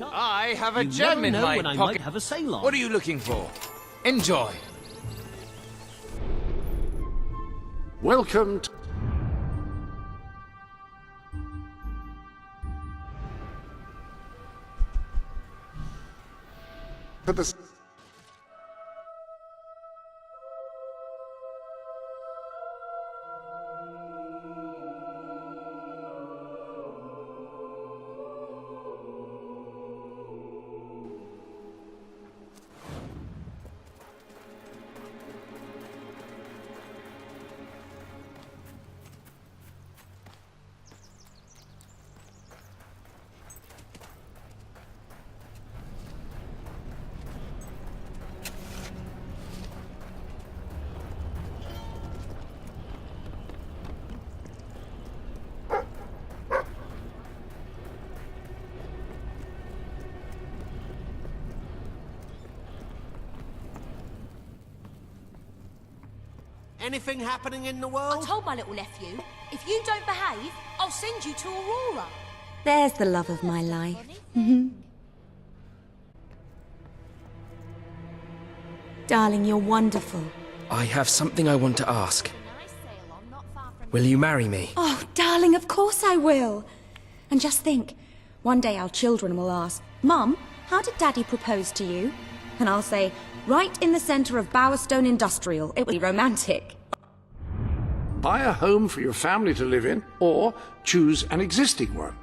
I have a gem in my pocket. Might have a sail on. What are you looking for? Enjoy. Welcome to the... Anything happening in the world? I told my little nephew, if you don't behave, I'll send you to Aurora. There's the love of my life. Darling, you're wonderful. I have something I want to ask. Will you marry me? Oh, darling, of course I will. And just think, one day our children will ask, Mum, how did Daddy propose to you? And I'll say, right in the centre of Bowerstone Industrial. It will be romantic. Buy a home for your family to live in, or choose an existing one.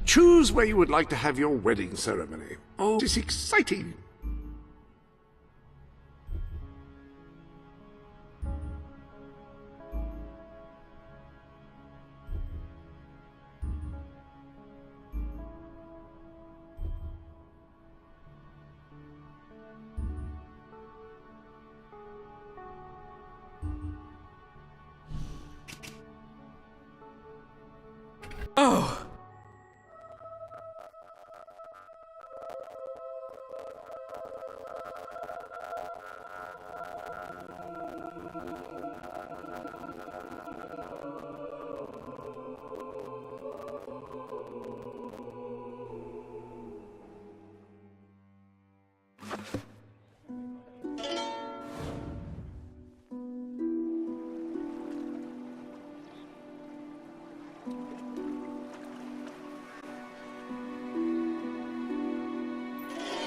Choose where you would like to have your wedding ceremony. Oh, it's exciting! Oh!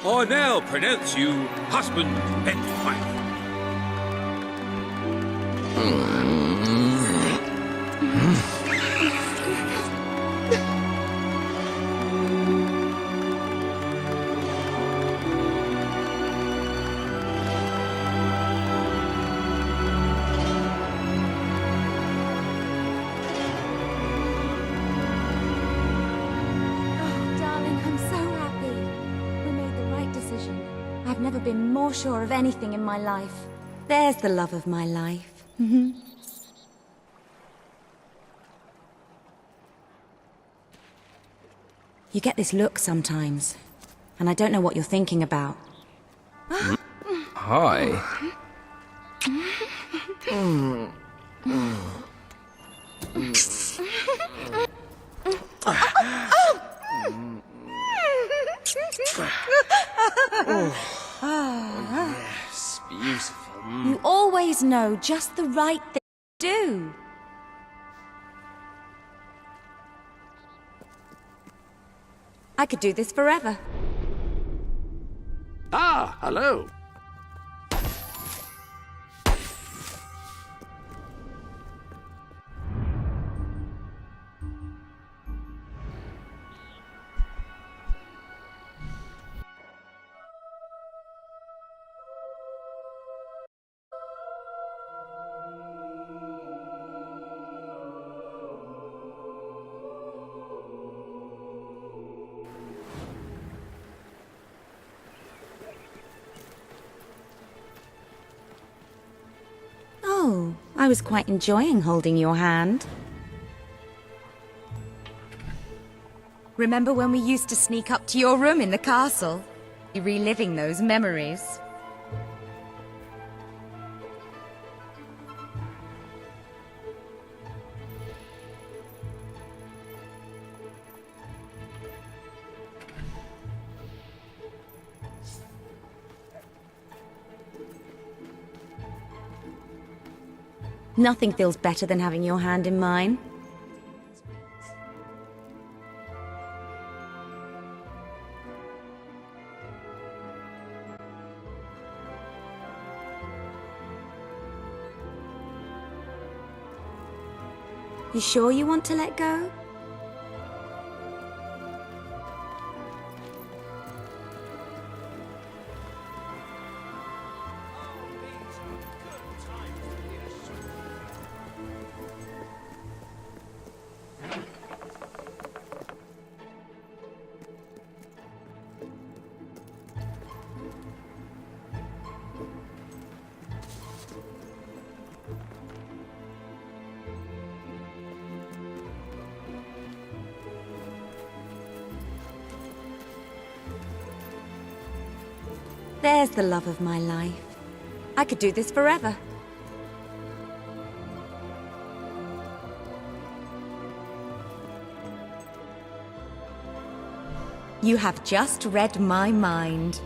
I now pronounce you husband and wife. I've never been more sure of anything in my life. There's the love of my life. You get this look sometimes, and I don't know what you're thinking about. Hi. Oh, yes, beautiful. You always know just the right thing to do. I could do this forever. Ah, hello. Oh, I was quite enjoying holding your hand. Remember when we used to sneak up to your room in the castle? Reliving those memories. Nothing feels better than having your hand in mine. You sure you want to let go? There's the love of my life. I could do this forever. You have just read my mind.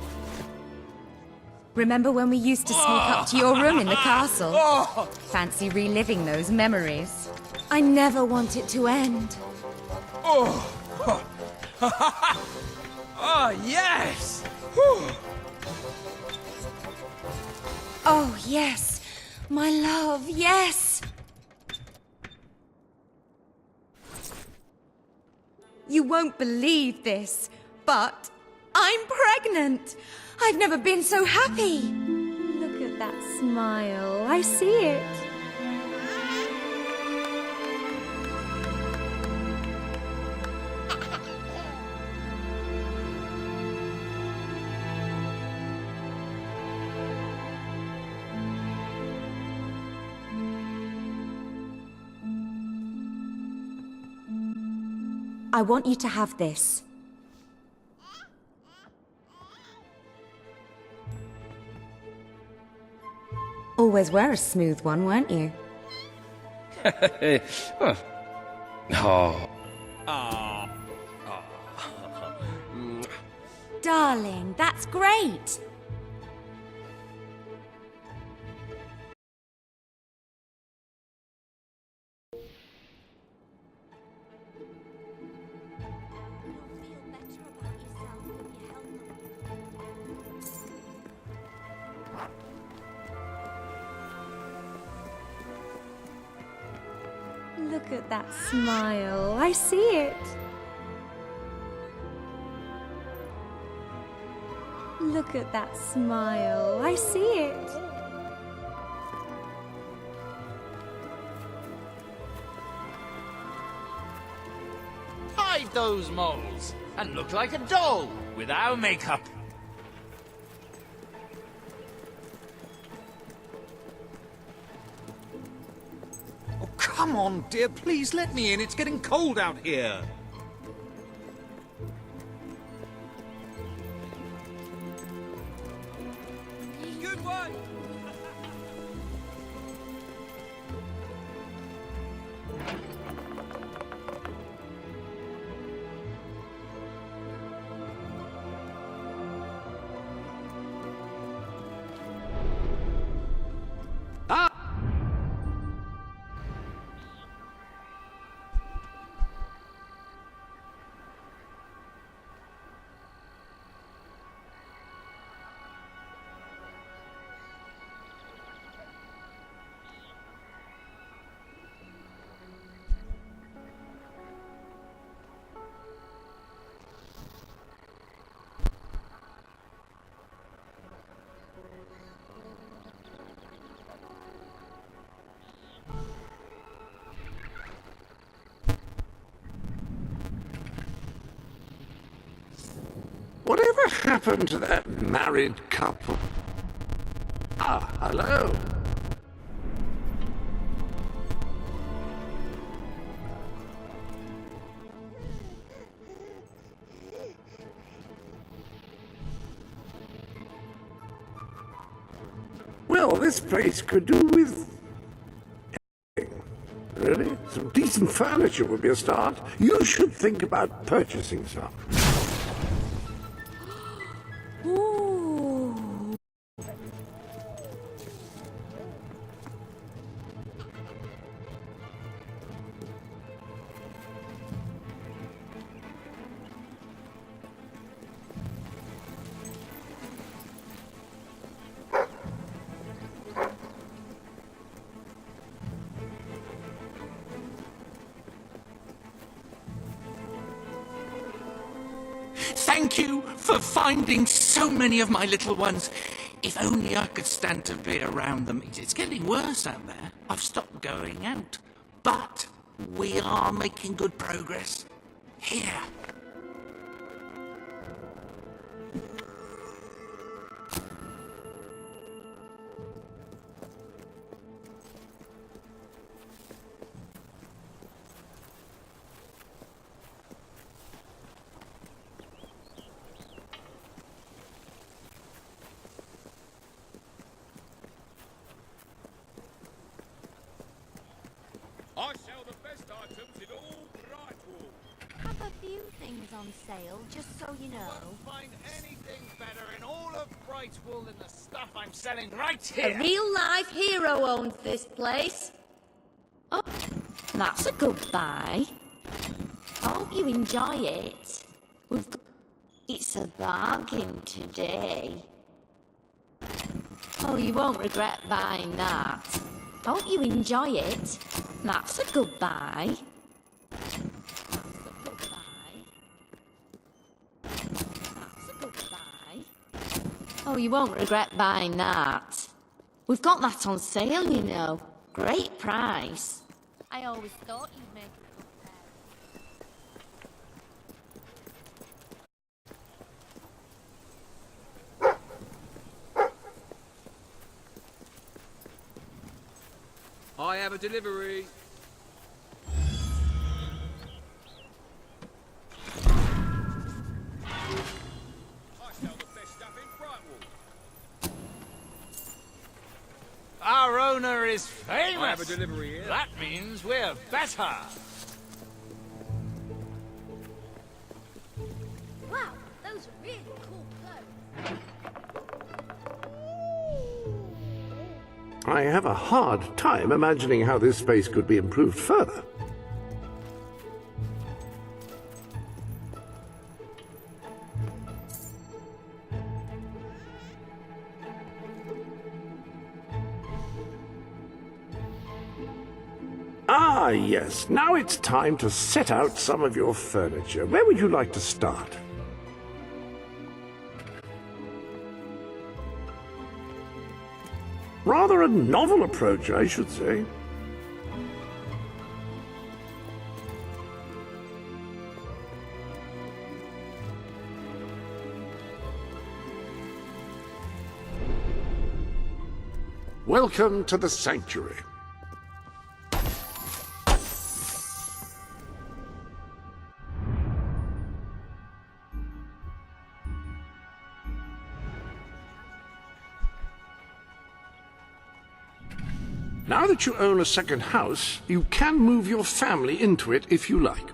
Remember when we used to sneak up to your room in the castle? Fancy reliving those memories. I never want it to end. Oh, yes! Oh, yes. My love, yes. You won't believe this, but I'm pregnant. I've never been so happy. Look at that smile. I see it. I want you to have this. Always were a smooth one, weren't you? Oh. Darling, that's great. Look at that smile. I see it. Look at that smile. I see it. Hide those moles and look like a doll without makeup. Come on, dear, please let me in. It's getting cold out here. Good one! Whatever happened to that married couple? Ah, hello. Well, this place could do with anything, really. Some decent furniture would be a start. You should think about purchasing some. Ooh. Thank you for finding so many of my little ones. If only I could stand to be around them. It's getting worse out there. I've stopped going out. But we are making good progress. Here. I sell the best items in all Brightwall. Have a few things on sale, just so you know. Won't find anything better in all of Brightwall than the stuff I'm selling right A here. real-life hero owns this place. Oh, that's a good buy. Hope you enjoy it. It's a bargain today. Oh, you won't regret buying that. Hope you enjoy it. That's a good buy. That's a good buy. That's a good buy. Oh, you won't regret buying that. We've got that on sale, you know. Great price. I always thought you'd make a good I have a delivery. I sell the best stuff in Brightwall. Our owner is famous. I have a delivery here. That means we're better. Wow, those are really cool clothes. I have a hard time imagining how this space could be improved further. Ah, yes. Now it's time to set out some of your furniture. Where would you like to start? Rather a novel approach, I should say. Welcome to the sanctuary. Now that you own a second house, you can move your family into it if you like.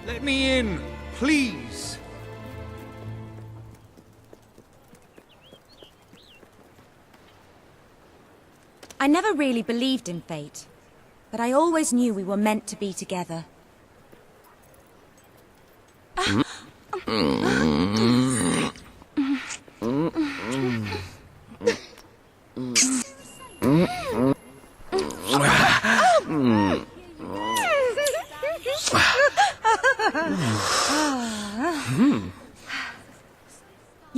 Let me in, please. I never really believed in fate, but I always knew we were meant to be together.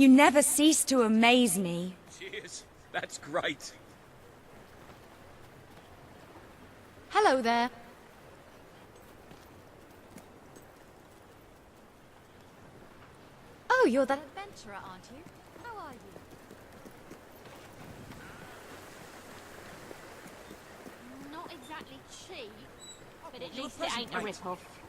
You never cease to amaze me. Cheers. That's great. Hello there. Oh, you're that adventurer, aren't you? How are you? Not exactly cheap, But at least it ain't a rip-off.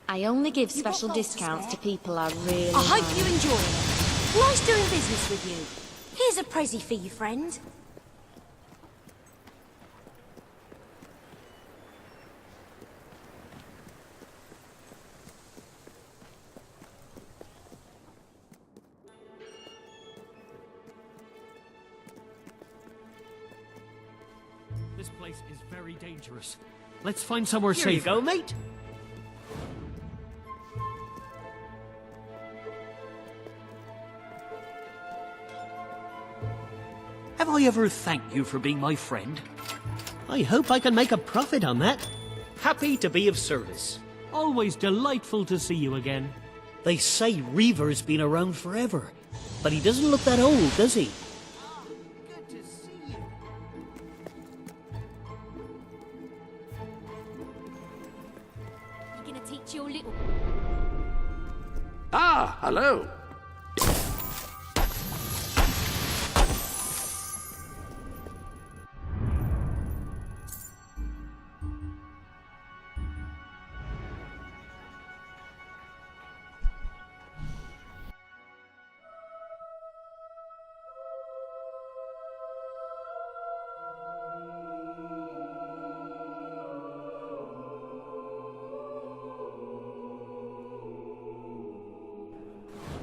I only give special discounts to people I really I hope like. you enjoy it. Nice doing business with you. Here's a pressie for you, friend. This place is very dangerous. Let's find somewhere safe. Here you go, mate. Have I ever thanked you for being my friend? I hope I can make a profit on that. Happy to be of service. Always delightful to see you again. They say Reaver's been around forever, but he doesn't look that old, does he? you're gonna teach your little... Ah, hello.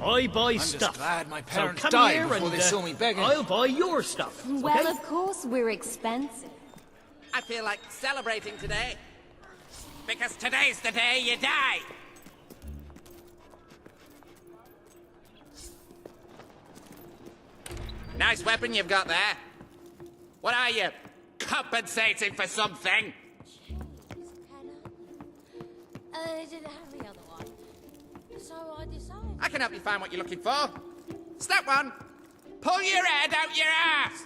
I buy I'm stuff. just glad my parents so come died here before and, they saw me begging. I'll buy your stuff. Well, okay? of course, we're expensive. I feel like celebrating today. Because today's the day you die. Nice weapon you've got there. What are you? Compensating for something? Didn't have the other one. So I decided... I can help you find what you're looking for. Step one. Pull your head out your ass.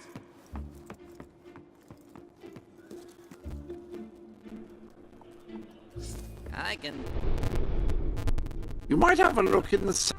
I can... You might have a look in the...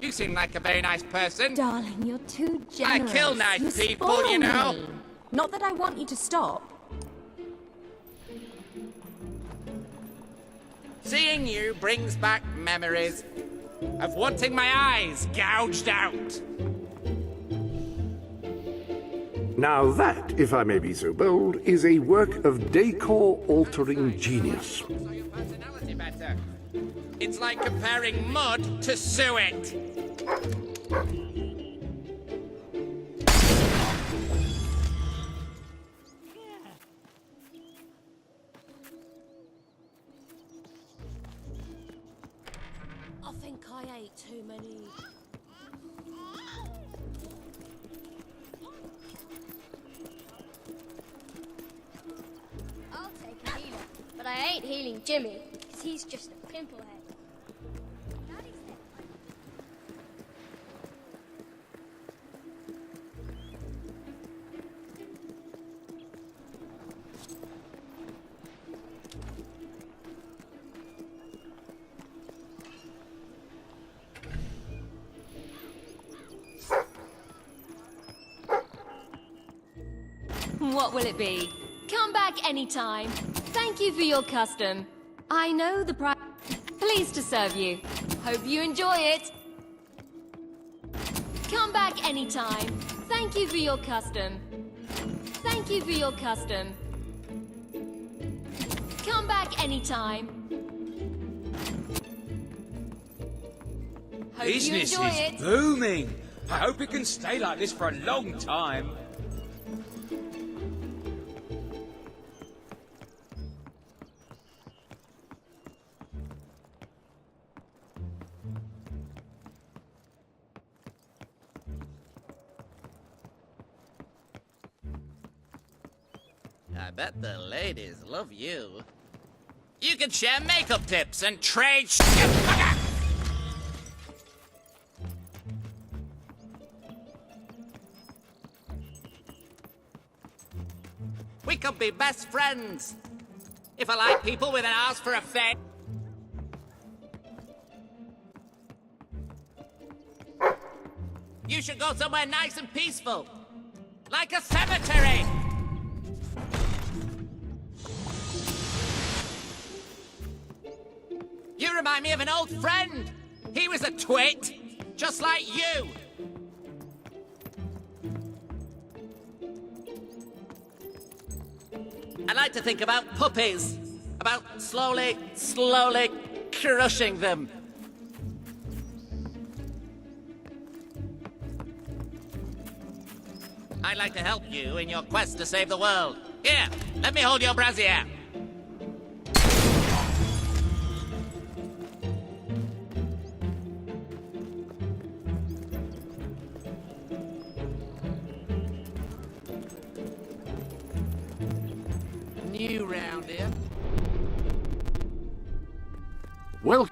You seem like a very nice person. Darling, you're too I generous. kill nice You people, spoil you know. me. Not that I want you to stop. Seeing you brings back memories of wanting my eyes gouged out. Now that, if I may be so bold, is a work of decor-altering genius. Your personality better. It's like comparing mud to suet. I think I ate too many. I'll take a healer, but I ain't healing Jimmy, because he's just a pimplehead. Daddy said What will it be? Come back anytime. Thank you for your custom. I know the price. Pleased to serve you. Hope you enjoy it. Come back anytime. Thank you for your custom. Thank you for your custom. Come back anytime. Hope Business you enjoy is it. booming. I hope it can stay like this for a long time. I bet the ladies love you. You can share makeup tips and trade We could be best friends. If I like people with an arse for a face. You should go somewhere nice and peaceful. Like a cemetery. You remind me of an old friend. He was a twit, just like you. I like to think about puppies, about slowly crushing them. I'd like to help you in your quest to save the world. Here, let me hold your brassiere. New round here. Well,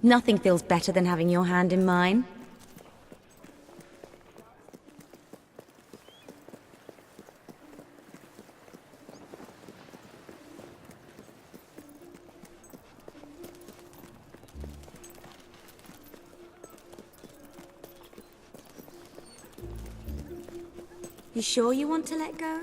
Nothing feels better than having your hand in mine. You sure you want to let go?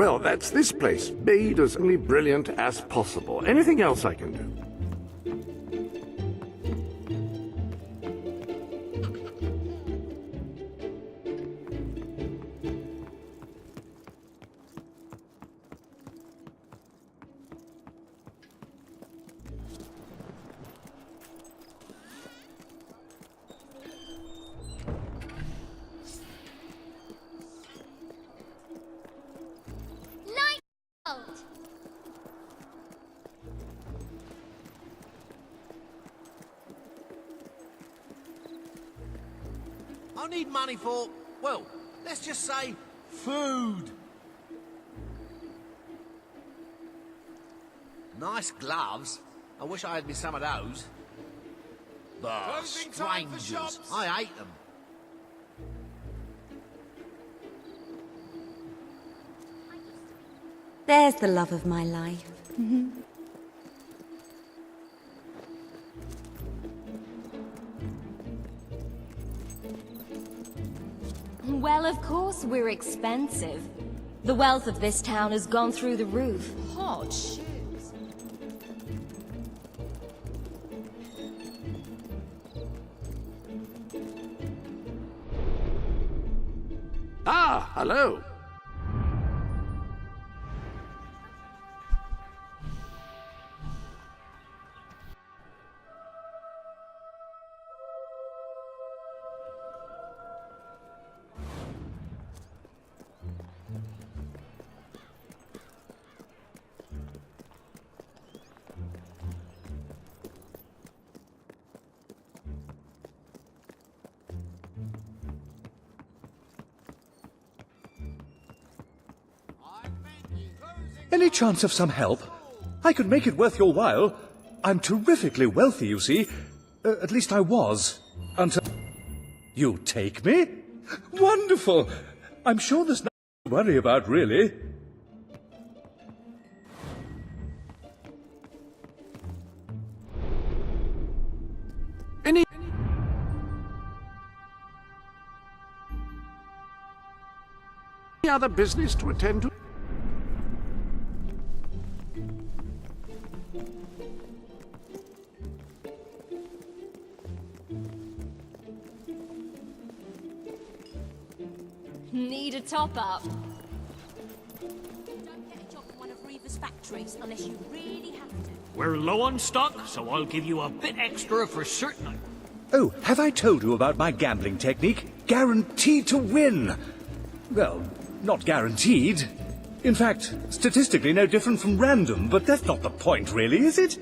well, that's this place, made as only brilliant as possible. Anything else I can do? I need money for, well, let's just say food. Nice gloves. I wish I had me some of those. Oh, strangers. I hate them. There's the love of my life. Well, of course we're expensive. The wealth of this town has gone through the roof. Hot shoes. Ah, hello. Any chance of some help? I could make it worth your while. I'm terrifically wealthy, you see. At least I was. Until... You take me? Wonderful! I'm sure there's nothing to worry about, really. Any other business to attend to? Need a top-up. Don't get a job in one of Reaver's factories unless you really have to. We're low on stock, so I'll give you a bit extra for certain. Oh, have I told you about my gambling technique? Guaranteed to win! Well, not guaranteed. In fact, statistically no different from random, but that's not the point, really, is it?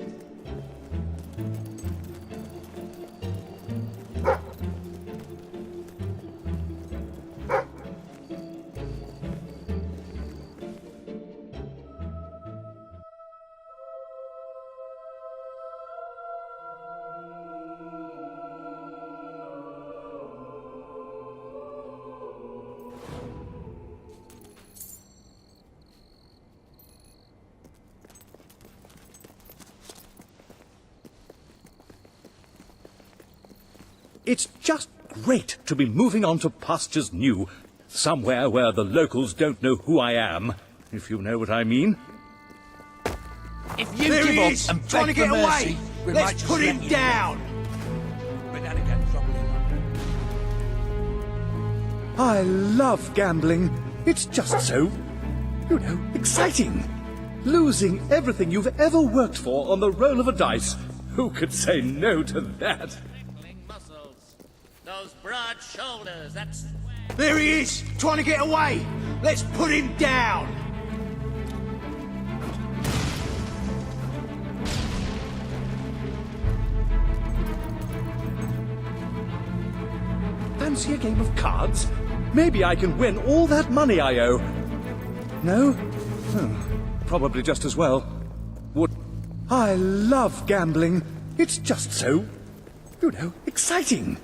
It's just great to be moving on to pastures new, somewhere where the locals don't know who I am, if you know what I mean. If you There give he up is, and trying beg to get for mercy, away. we might Let's just put let him you down. But then again, trouble is I love gambling. It's just so, you know, exciting. Losing everything you've ever worked for on the roll of a dice. Who could say no to that? Muscles. Those broad shoulders, that's... There he is, trying to get away. Let's put him down. Fancy a game of cards? Maybe I can win all that money I owe. No? Probably just as well. Would... I love gambling. It's just so, you know, exciting.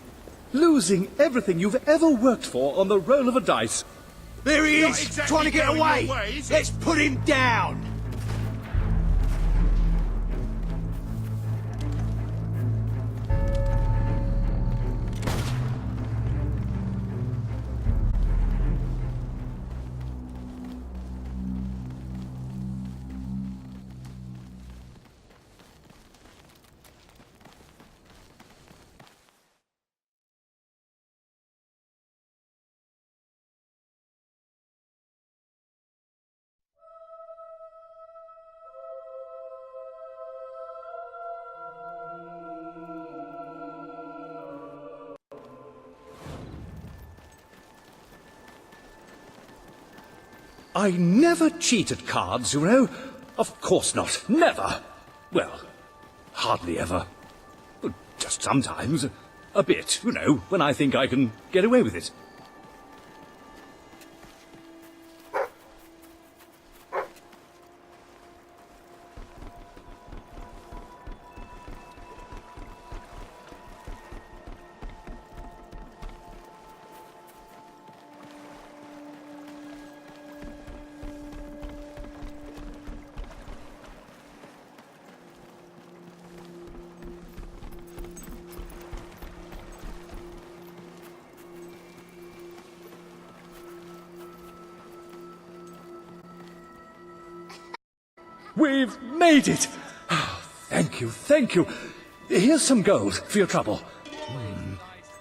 Losing everything you've ever worked for on the roll of a dice. There he is, trying to get away. Let's put him down. I never cheat at cards, you know. Of course not. Never. Well, hardly ever. Just sometimes. A bit, you know, when I think I can get away with it. We've made it! Oh, thank you, thank you. Here's some gold for your trouble.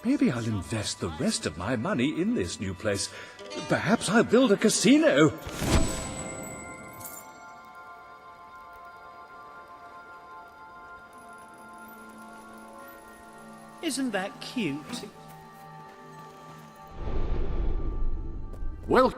Maybe I'll invest the rest of my money in this new place. Perhaps I'll build a casino. Isn't that cute? Well,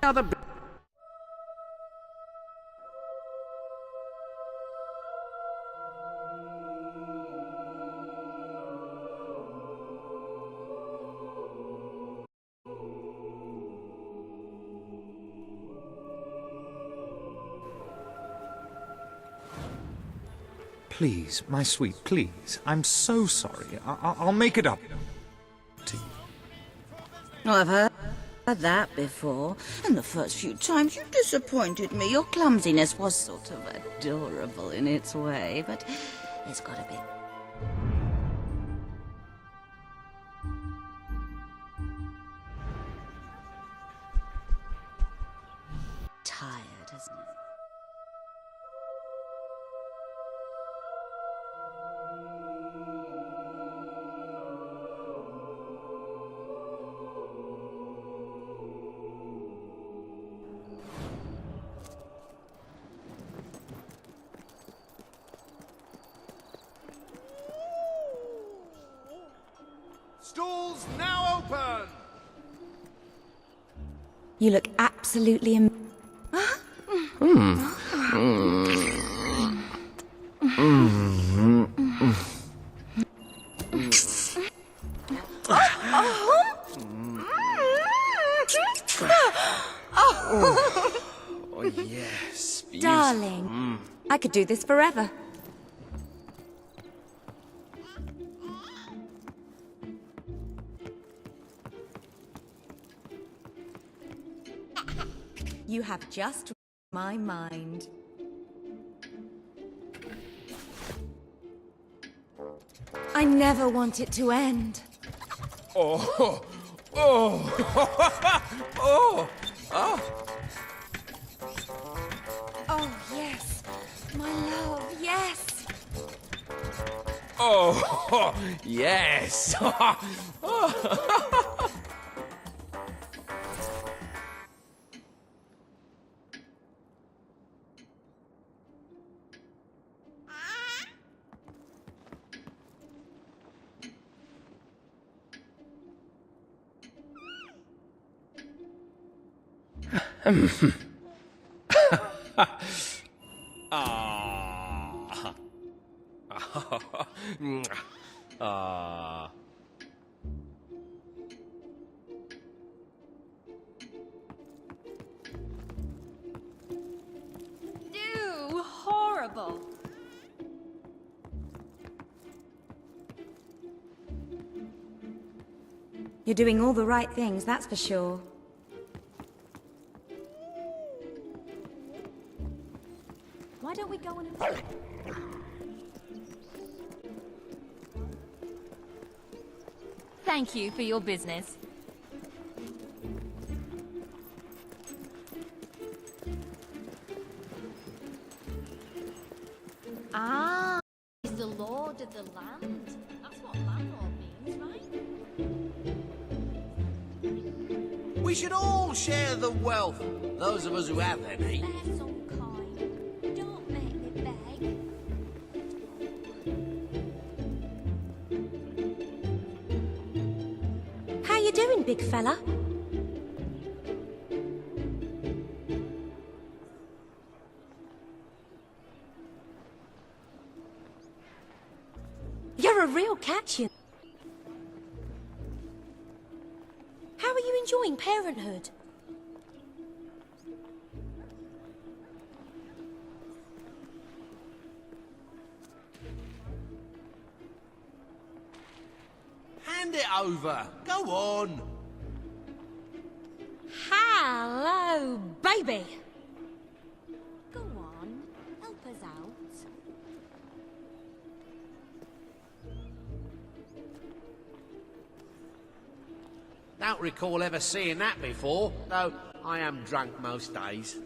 other... Please, my sweet, please. I'm so sorry. I'll make it up to you. Oh, I've heard that before. And the first few times you disappointed me. Your clumsiness was sort of adorable in its way, but it's got a bit... tired, hasn't it? Stalls now open! You look absolutely Oh, yes. Darling, I could do this forever. You have just my mind. I never want it to end. Oh, oh, oh, oh. Oh, yes. My love, yes. Oh, yes. Ew, horrible. You're doing all the right things, that's for sure. Why don't we go on and... Thank you for your business. Ah, he's the lord of the land. That's what landlord means, right? We should all share the wealth, those of us who have any. They're so kind. Don't make me beg. How you doing, big fella? You're a real catch, you. How are you enjoying parenthood? Hand it over. Go on. Hello, baby. Go on, help us out. Don't recall ever seeing that before, though I am drunk most days.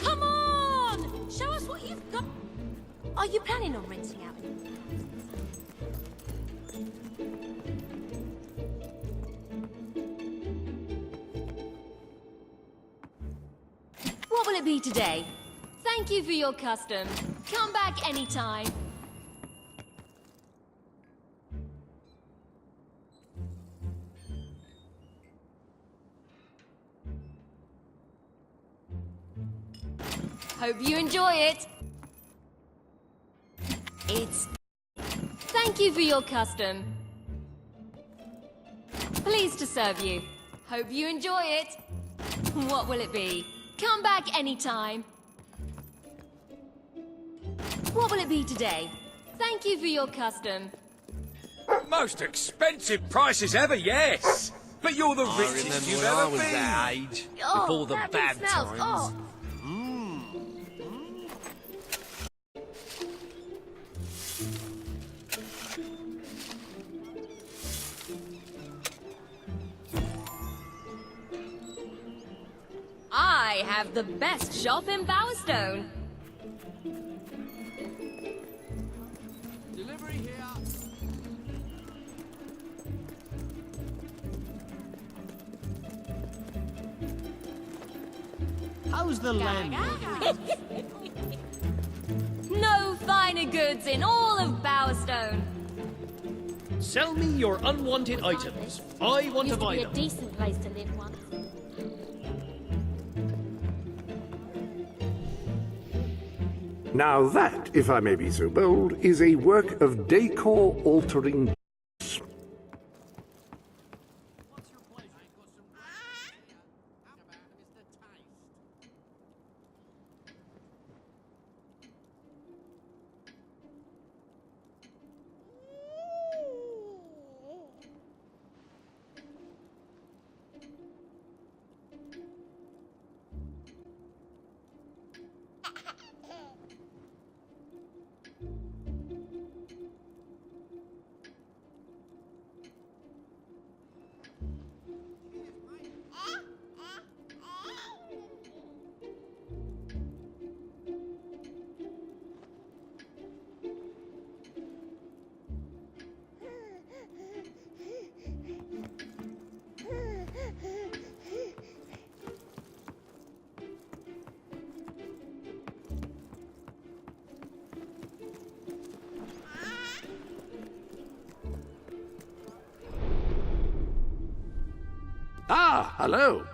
Come on! Show us what you've got. Are you planning on renting out? today? Thank you for your custom. Come back anytime. Hope you enjoy it. Thank you for your custom. Pleased to serve you. Hope you enjoy it. What will it be? Come back anytime. What will it be today? Thank you for your custom. Most expensive prices ever, yes. But you're the richest you've ever been. that age, Oh, before the that bad smells. times. Oh. I have the best shop in Bowerstone. Delivery here. How's the land? No finer goods in all of Bowerstone. Sell me your unwanted items. I want to buy Used to be them. a decent place to live once. Now that, if I may be so bold, is a work of decor-altering. Ah, hello.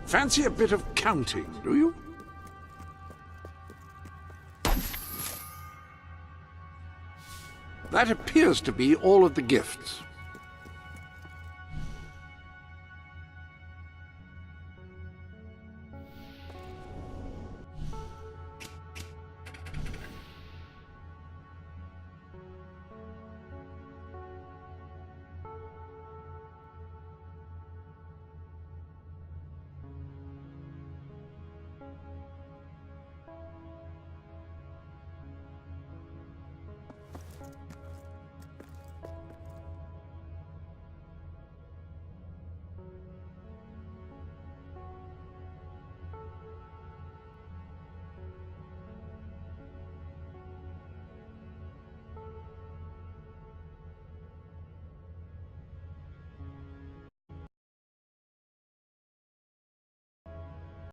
Fancy a bit of counting, do you? That appears to be all of the gifts.